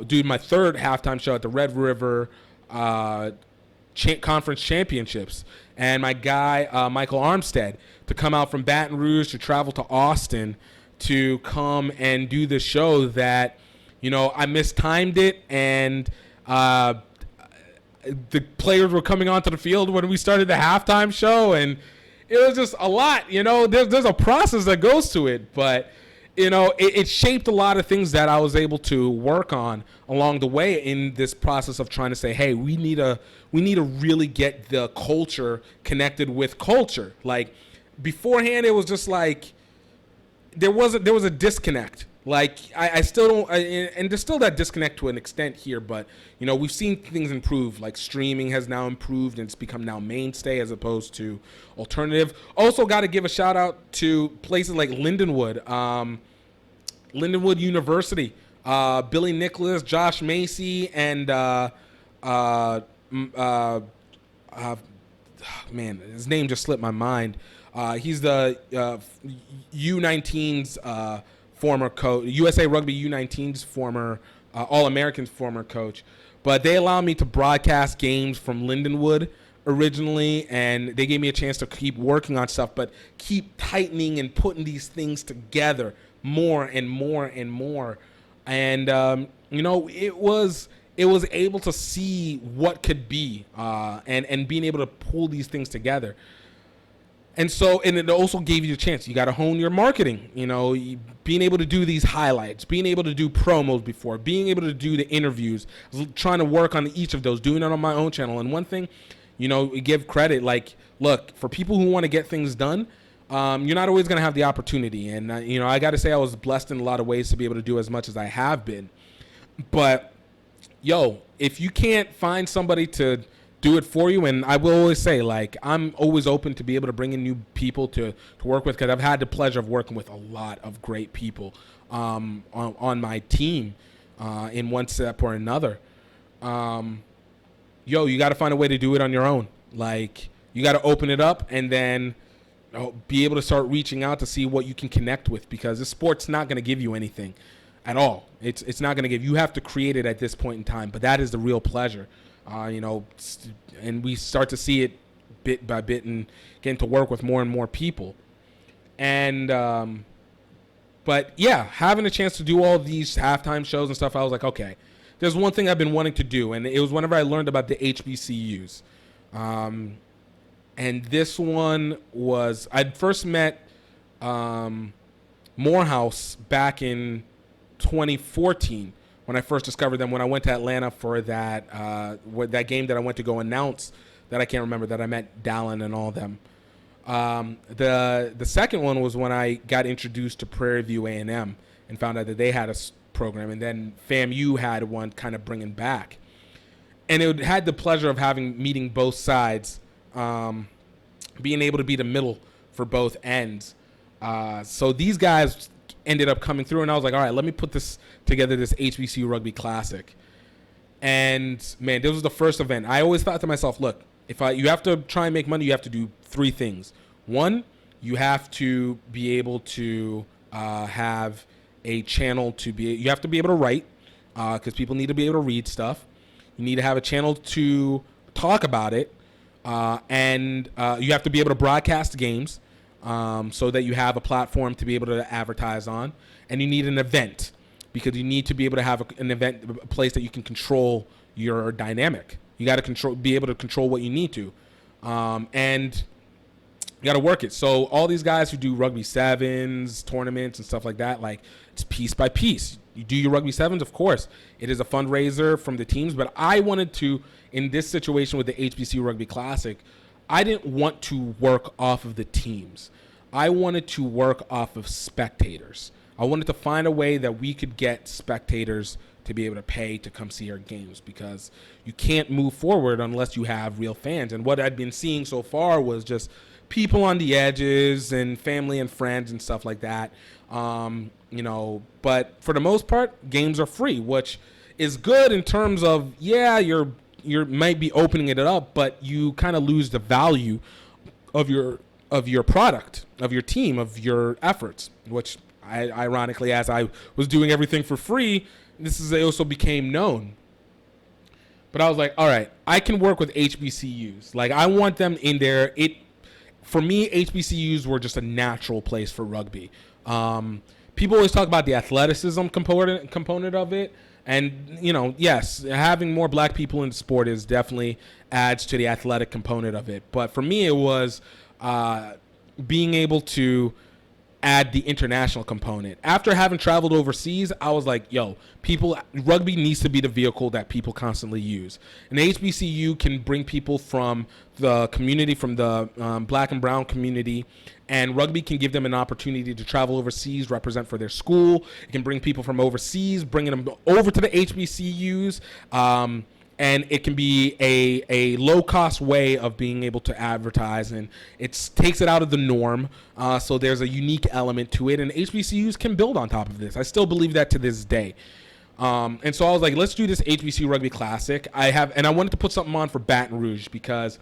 do my third halftime show at the Red River Conference Championships. And my guy, Michael Armstead, to come out from Baton Rouge to travel to Austin to come and do the show that, I mistimed it, and the players were coming onto the field when we started the halftime show, and it was just a lot, there's a process that goes to it, but it shaped a lot of things that I was able to work on along the way in this process of trying to say, hey, we need to really get the culture connected with culture. Like beforehand, it was just like there was a disconnect. Like I still don't, and there's still that disconnect to an extent here, but we've seen things improve. Like streaming has now improved, and it's become now mainstay as opposed to alternative. Also, got to give a shout out to places like Lindenwood, Lindenwood University, Billy Nicholas, Josh Macy, and his name just slipped my mind. He's the U19's former coach, USA Rugby U19's former All-Americans former coach. But they allowed me to broadcast games from Lindenwood originally, and they gave me a chance to keep working on stuff, but keep tightening and putting these things together more and more and more. And it was able to see what could be, and being able to pull these things together. And so, and it also gave you a chance. You got to hone your marketing, being able to do these highlights, being able to do promos before, being able to do the interviews, trying to work on each of those, doing it on my own channel. And one thing, give credit, like, look, for people who want to get things done, you're not always going to have the opportunity. And, I got to say I was blessed in a lot of ways to be able to do as much as I have been. But, if you can't find somebody to do it for you, and I will always say, like, I'm always open to be able to bring in new people to work with, because I've had the pleasure of working with a lot of great people on my team in one step or another. You got to find a way to do it on your own. Like, you got to open it up and then be able to start reaching out to see what you can connect with, because this sport's not going to give you anything at all. It's not going to give. You have to create it at this point in time, but that is the real pleasure. And we start to see it bit by bit and getting to work with more and more people. And, but yeah, having a chance to do all these halftime shows and stuff, I was like, okay, there's one thing I've been wanting to do. And it was whenever I learned about the HBCUs. And this one was, I'd first met Morehouse back in 2014. When I first discovered them, when I went to Atlanta for that game that I went to go announce, that I can't remember, that I met Dallin and all them. The second one was when I got introduced to Prairie View A&M and found out that they had a program, and then FAMU had one kind of bringing back. And it had the pleasure of meeting both sides, being able to be the middle for both ends. So these guys ended up coming through, and I was like, all right, let me put this together, this HBCU Rugby Classic. And, man, this was the first event. I always thought to myself, look, you have to try and make money, you have to do three things. One, you have to be able to have a channel you have to be able to write, because people need to be able to read stuff. You need to have a channel to talk about it, and you have to be able to broadcast games, so that you have a platform to be able to advertise on. And you need an event, because you need to be able to have an event, a place that you can control your dynamic. You got to be able to control what you need to, and you got to work it. So all these guys who do rugby sevens, tournaments, and stuff like that, like, it's piece by piece. You do your rugby sevens, of course. It is a fundraiser from the teams, but I wanted to, in this situation with the HBCU Rugby Classic, I didn't want to work off of the teams. I wanted to work off of spectators. I wanted to find a way that we could get spectators to be able to pay to come see our games, because you can't move forward unless you have real fans. And what I'd been seeing so far was just people on the edges and family and friends and stuff like that. But for the most part, games are free, which is good in terms of, you might be opening it up, but you kind of lose the value of your product, of your team, of your efforts, which ironically, as I was doing everything for free, this also became known. But I was like, all right, I can work with HBCUs. Like, I want them in there. For me, HBCUs were just a natural place for rugby. People always talk about the athleticism component of it. And, yes, having more black people in the sport definitely adds to the athletic component of it. But for me, it was being able to add the international component. After having traveled overseas, I was like, rugby needs to be the vehicle that people constantly use. And HBCU can bring people from the community, from the black and brown community, and rugby can give them an opportunity to travel overseas, represent for their school. It can bring people from overseas, bringing them over to the HBCUs, and it can be a low-cost way of being able to advertise, and it takes it out of the norm, so there's a unique element to it, and HBCUs can build on top of this. I still believe that to this day. And so I was like, let's do this HBCU Rugby Classic. I wanted to put something on for Baton Rouge, because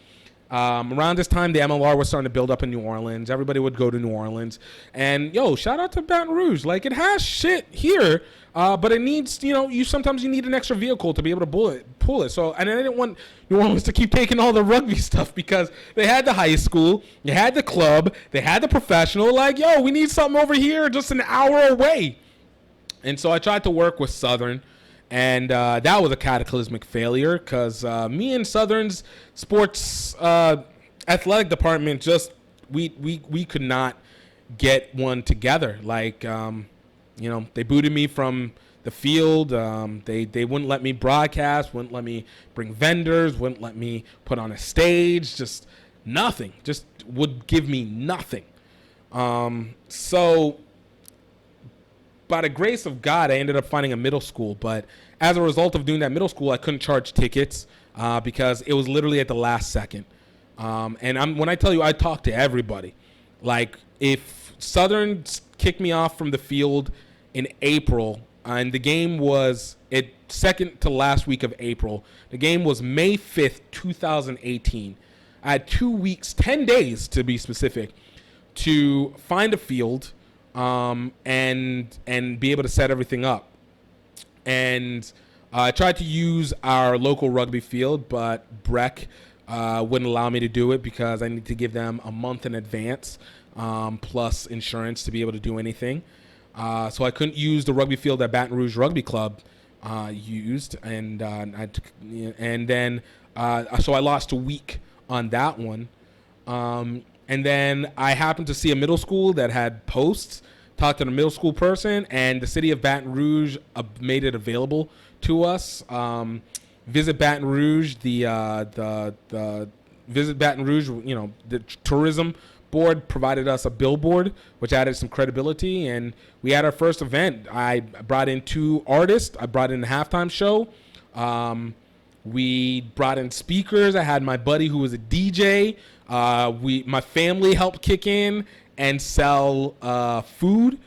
around this time, the MLR was starting to build up in New Orleans. Everybody would go to New Orleans. And, shout out to Baton Rouge. Like, it has shit here, but it needs, sometimes you need an extra vehicle to be able to pull it. So, and I didn't want New Orleans to keep taking all the rugby stuff, because they had the high school, they had the club, they had the professional. Like, we need something over here just an hour away. And so I tried to work with Southern. And that was a cataclysmic failure, because me and Southern's sports athletic department we could not get one together. Like, they booted me from the field. They wouldn't let me broadcast, wouldn't let me bring vendors, wouldn't let me put on a stage, just nothing. Just would give me nothing. So by the grace of God, I ended up finding a middle school. But as a result of doing that middle school, I couldn't charge tickets because it was literally at the last second. And when I tell you, I talked to everybody. Like, if Southern kicked me off from the field in April, and the game was second to last week of April. The game was May 5th, 2018. I had 2 weeks, 10 days to be specific, to find a field, and be able to set everything up. And I tried to use our local rugby field, but Breck wouldn't allow me to do it because I need to give them a month in advance, plus insurance to be able to do anything. So I couldn't use the rugby field that Baton Rouge Rugby Club used, and then so I lost a week on that one. And then I happened to see a middle school that had posts, talked to the middle school person, and the city of Baton Rouge made it available to us. Visit Baton Rouge, the Visit Baton Rouge, the tourism board provided us a billboard, which added some credibility, and we had our first event. I brought in 2 artists. I brought in a halftime show. We brought in speakers. I had my buddy who was a DJ. My family helped kick in and sell food.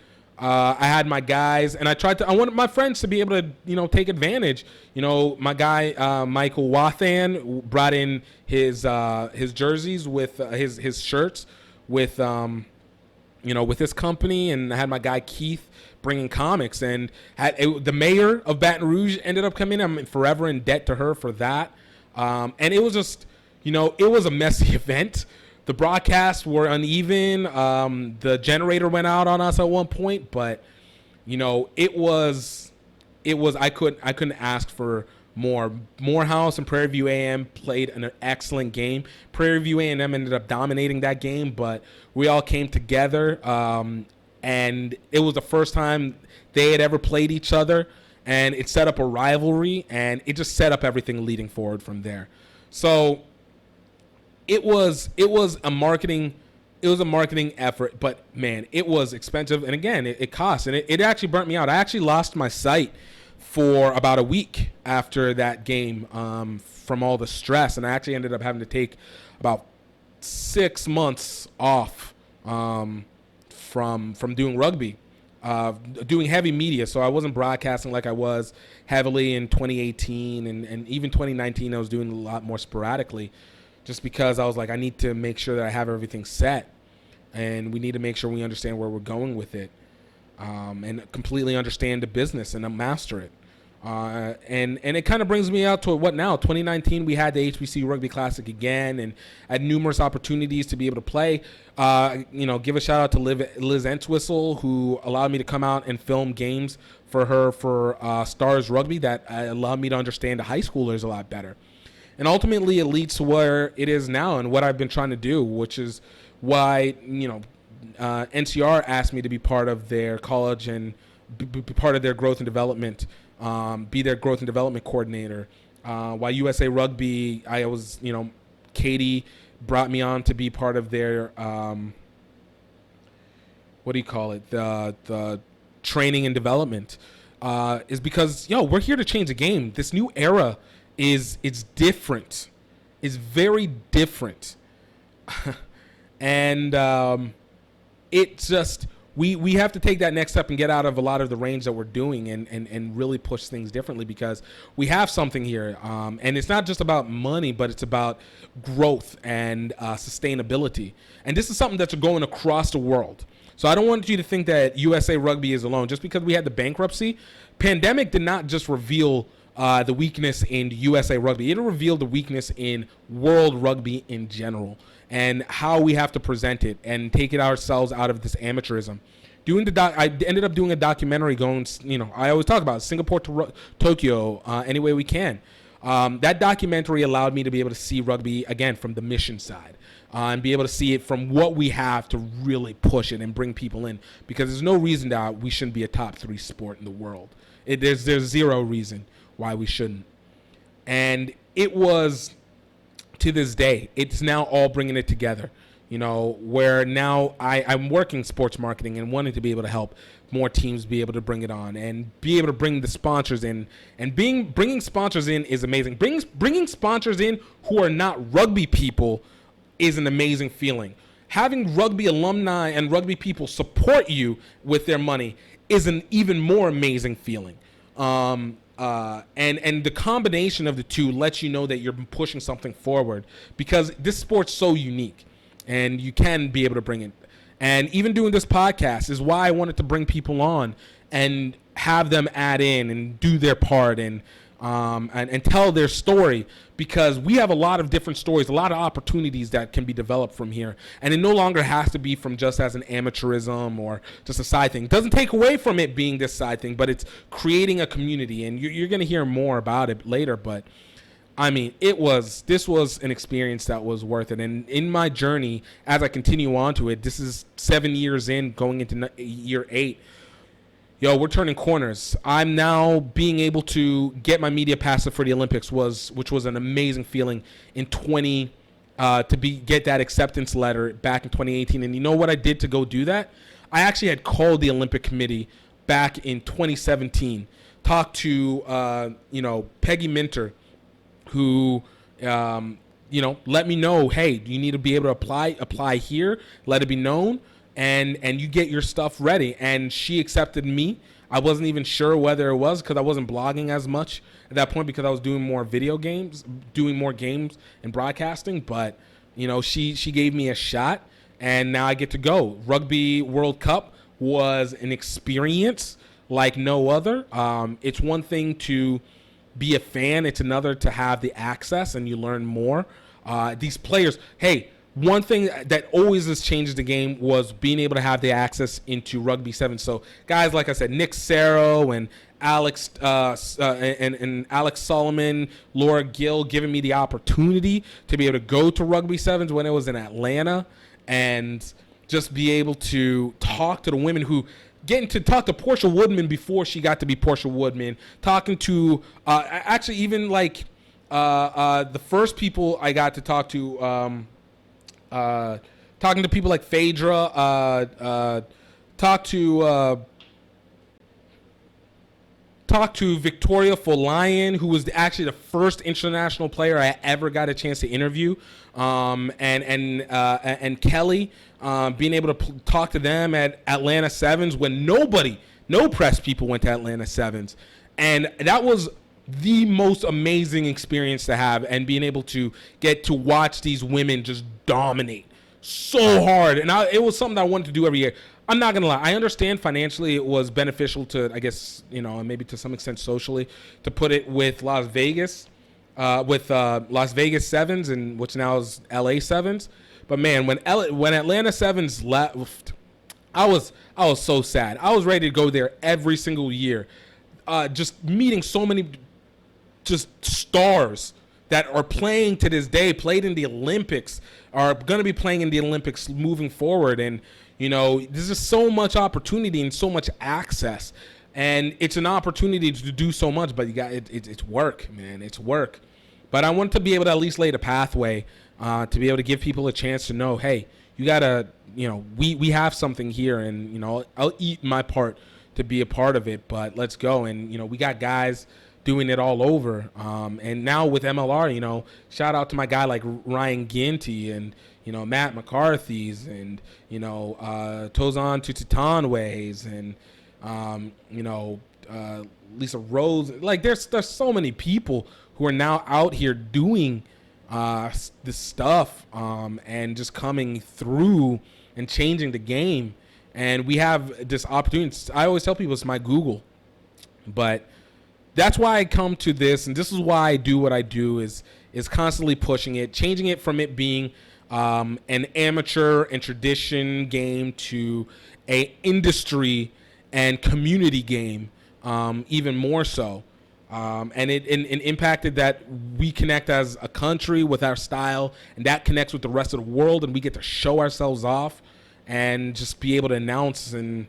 I had my guys, and I wanted my friends to be able to, take advantage. My guy Michael Wathan brought in his jerseys with his shirts with with his company, and I had my guy Keith bringing comics, and the mayor of Baton Rouge ended up coming in. I'm forever in debt to her for that. And it was just, it was a messy event. The broadcasts were uneven. The generator went out on us at one point, but it was I couldn't ask for more. Morehouse and Prairie View A&M played an excellent game. Prairie View A&M ended up dominating that game, but we all came together, and it was the first time they had ever played each other, and it set up a rivalry, and it just set up everything leading forward from there. So it was a marketing effort, but man, it was expensive, and again, it cost, and it actually burnt me out. I actually lost my sight for about a week after that game from all the stress, and I actually ended up having to take about 6 months off from doing rugby, doing heavy media. So I wasn't broadcasting like I was heavily in 2018, and even 2019 I was doing a lot more sporadically, just because I was like, I need to make sure that I have everything set, and we need to make sure we understand where we're going with it, and completely understand the business and master it. And it kind of brings me out to what now? 2019, we had the HBC Rugby Classic again, and had numerous opportunities to be able to play. Give a shout out to Liz Entwistle, who allowed me to come out and film games for her for Stars Rugby that allowed me to understand the high schoolers a lot better. And ultimately, it leads to where it is now and what I've been trying to do, which is why NCR asked me to be part of their college and be part of their growth and development, be their growth and development coordinator. While USA Rugby, I was, Katie brought me on to be part of their, the training and development, is because, we're here to change the game. This new era it's different. It's very different. And it just, we have to take that next step and get out of a lot of the range that we're doing and really push things differently, because we have something here. And it's not just about money, but it's about growth and sustainability. And this is something that's going across the world. So I don't want you to think that USA Rugby is alone. Just because we had the bankruptcy, pandemic did not just reveal the weakness in USA Rugby. It revealed the weakness in world rugby in general, and how we have to present it and take it ourselves out of this amateurism. I ended up doing a documentary going, I always talk about Singapore to Tokyo any way we can. That documentary allowed me to be able to see rugby again from the mission side, and be able to see it from what we have to really push it and bring people in, because there's no reason that we shouldn't be a top 3 sport in the world. There's zero reason why we shouldn't. And it was, to this day, it's now all bringing it together, where now I'm working sports marketing and wanting to be able to help more teams be able to bring it on and be able to bring the sponsors in. And bringing sponsors in is amazing. Bringing sponsors in who are not rugby people is an amazing feeling. Having rugby alumni and rugby people support you with their money is an even more amazing feeling. And the combination of the two lets you know that you're pushing something forward, because this sport's so unique and you can be able to bring it. And even doing this podcast is why I wanted to bring people on and have them add in and do their part and tell their story, because we have a lot of different stories, a lot of opportunities that can be developed from here. And it no longer has to be from just as an amateurism or just a side thing. It doesn't take away from it being this side thing, but it's creating a community. And you're going to hear more about it later. But I mean, this was an experience that was worth it. And in my journey, as I continue on to it, this is 7 years in, going into year 8. We're turning corners. I'm now being able to get my media pass for the Olympics, which was an amazing feeling in 2018. get that acceptance letter back in 2018. And you know what I did to go do that? I actually had called the Olympic Committee back in 2017, talked to Peggy Minter, who let me know, hey, you need to be able to apply here, let it be known, and you get your stuff ready. And she accepted me. I wasn't even sure whether it was because I wasn't blogging as much at that point because I was doing more doing more games and broadcasting. But, she gave me a shot, and now I get to go. Rugby World Cup was an experience like no other. It's one thing to be a fan. It's another to have the access, and you learn more. These players, hey, one thing that always has changed the game was being able to have the access into Rugby 7. So guys, like I said, Nick Sarro and Alex and Alex Solomon, Laura Gill, giving me the opportunity to be able to go to Rugby 7s when it was in Atlanta and just be able to talk to the women who getting to talk to Portia Woodman before she got to be Portia Woodman, talking to actually even like the first people I got to talk to, talking to people like Phaedra, talk to Victoria Folayan, who was actually the first international player I ever got a chance to interview, and Kelly, being able to talk to them at Atlanta Sevens when no press people went to Atlanta Sevens, and that was the most amazing experience to have, and being able to get to watch these women just dominate so hard. And it was something that I wanted to do every year. I'm not going to lie. I understand financially it was beneficial to, I guess, and maybe to some extent socially, to put it with Las Vegas, Las Vegas Sevens, and which now is LA Sevens. But man, when Atlanta Sevens left, I was so sad. I was ready to go there every single year. Just meeting so many just stars that are playing to this day, played in the Olympics, are going to be playing in the Olympics moving forward. And, there's just so much opportunity and so much access. And it's an opportunity to do so much, but it's work, man. It's work. But I want to be able to at least lay the pathway to be able to give people a chance to know, hey, you got to, we have something here, and, I'll eat my part to be a part of it, but let's go. And, we got guys doing it all over. And now with MLR, shout out to my guy like Ryan Ginty and, Matt McCarthy's and, Tozan Tutatanways and, Lisa Rose. Like there's so many people who are now out here doing this stuff and just coming through and changing the game. And we have this opportunity. I always tell people it's my Google, but that's why I come to this, and this is why I do what I do, is constantly pushing it, changing it from it being an amateur and tradition game to a industry and community game, even more so. And it impacted that we connect as a country with our style, and that connects with the rest of the world, and we get to show ourselves off and just be able to announce and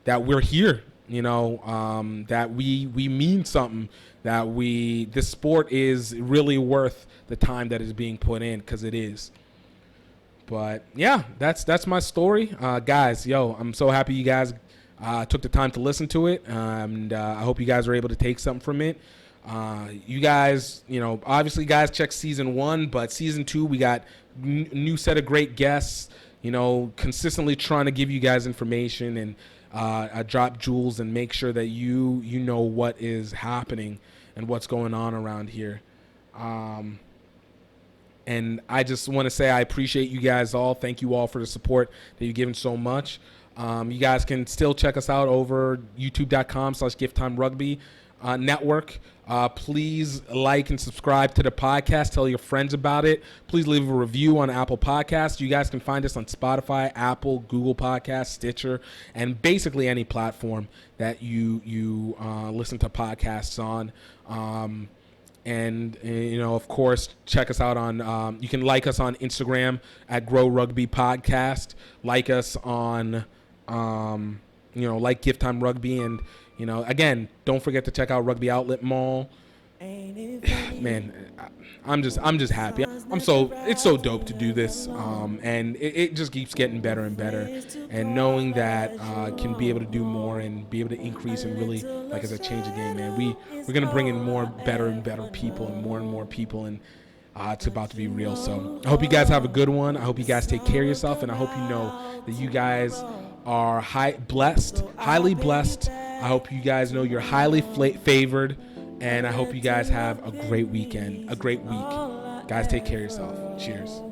that we're here, that we mean something, that this sport is really worth the time that is being put in, because it is. But yeah, that's my story. Guys, I'm so happy you guys took the time to listen to it, and I hope you guys are able to take something from it. You guys, obviously guys check season 1, but season 2, we got new set of great guests, consistently trying to give you guys information and drop jewels and make sure that you know what is happening and what's going on around here. And I just want to say I appreciate you guys all. Thank you all for the support that you've given so much. You guys can still check us out over youtube.com/GiftTime Rugby network. Please like and subscribe to the podcast. Tell your friends about it. Please leave a review on Apple Podcasts. You guys can find us on Spotify, Apple, Google Podcasts, Stitcher, and basically any platform that you listen to podcasts on. And of course, check us out on, you can like us on Instagram at Greaux Rugby Podcast. Like us on, like GiftTime Rugby. And, again, don't forget to check out Rugby Outlet Mall. Man, I'm just happy. it's so dope to do this, and it just keeps getting better and better, and knowing that can be able to do more and be able to increase and really, like I said, change the game, man. We're gonna bring in more better and better people and more people, and it's about to be real. So I hope you guys have a good one. I hope you guys take care of yourself, and I hope you know that you guys are highly blessed. I hope you guys know you're highly favored, and I hope you guys have a great weekend, a great week. Guys, take care of yourself. Cheers.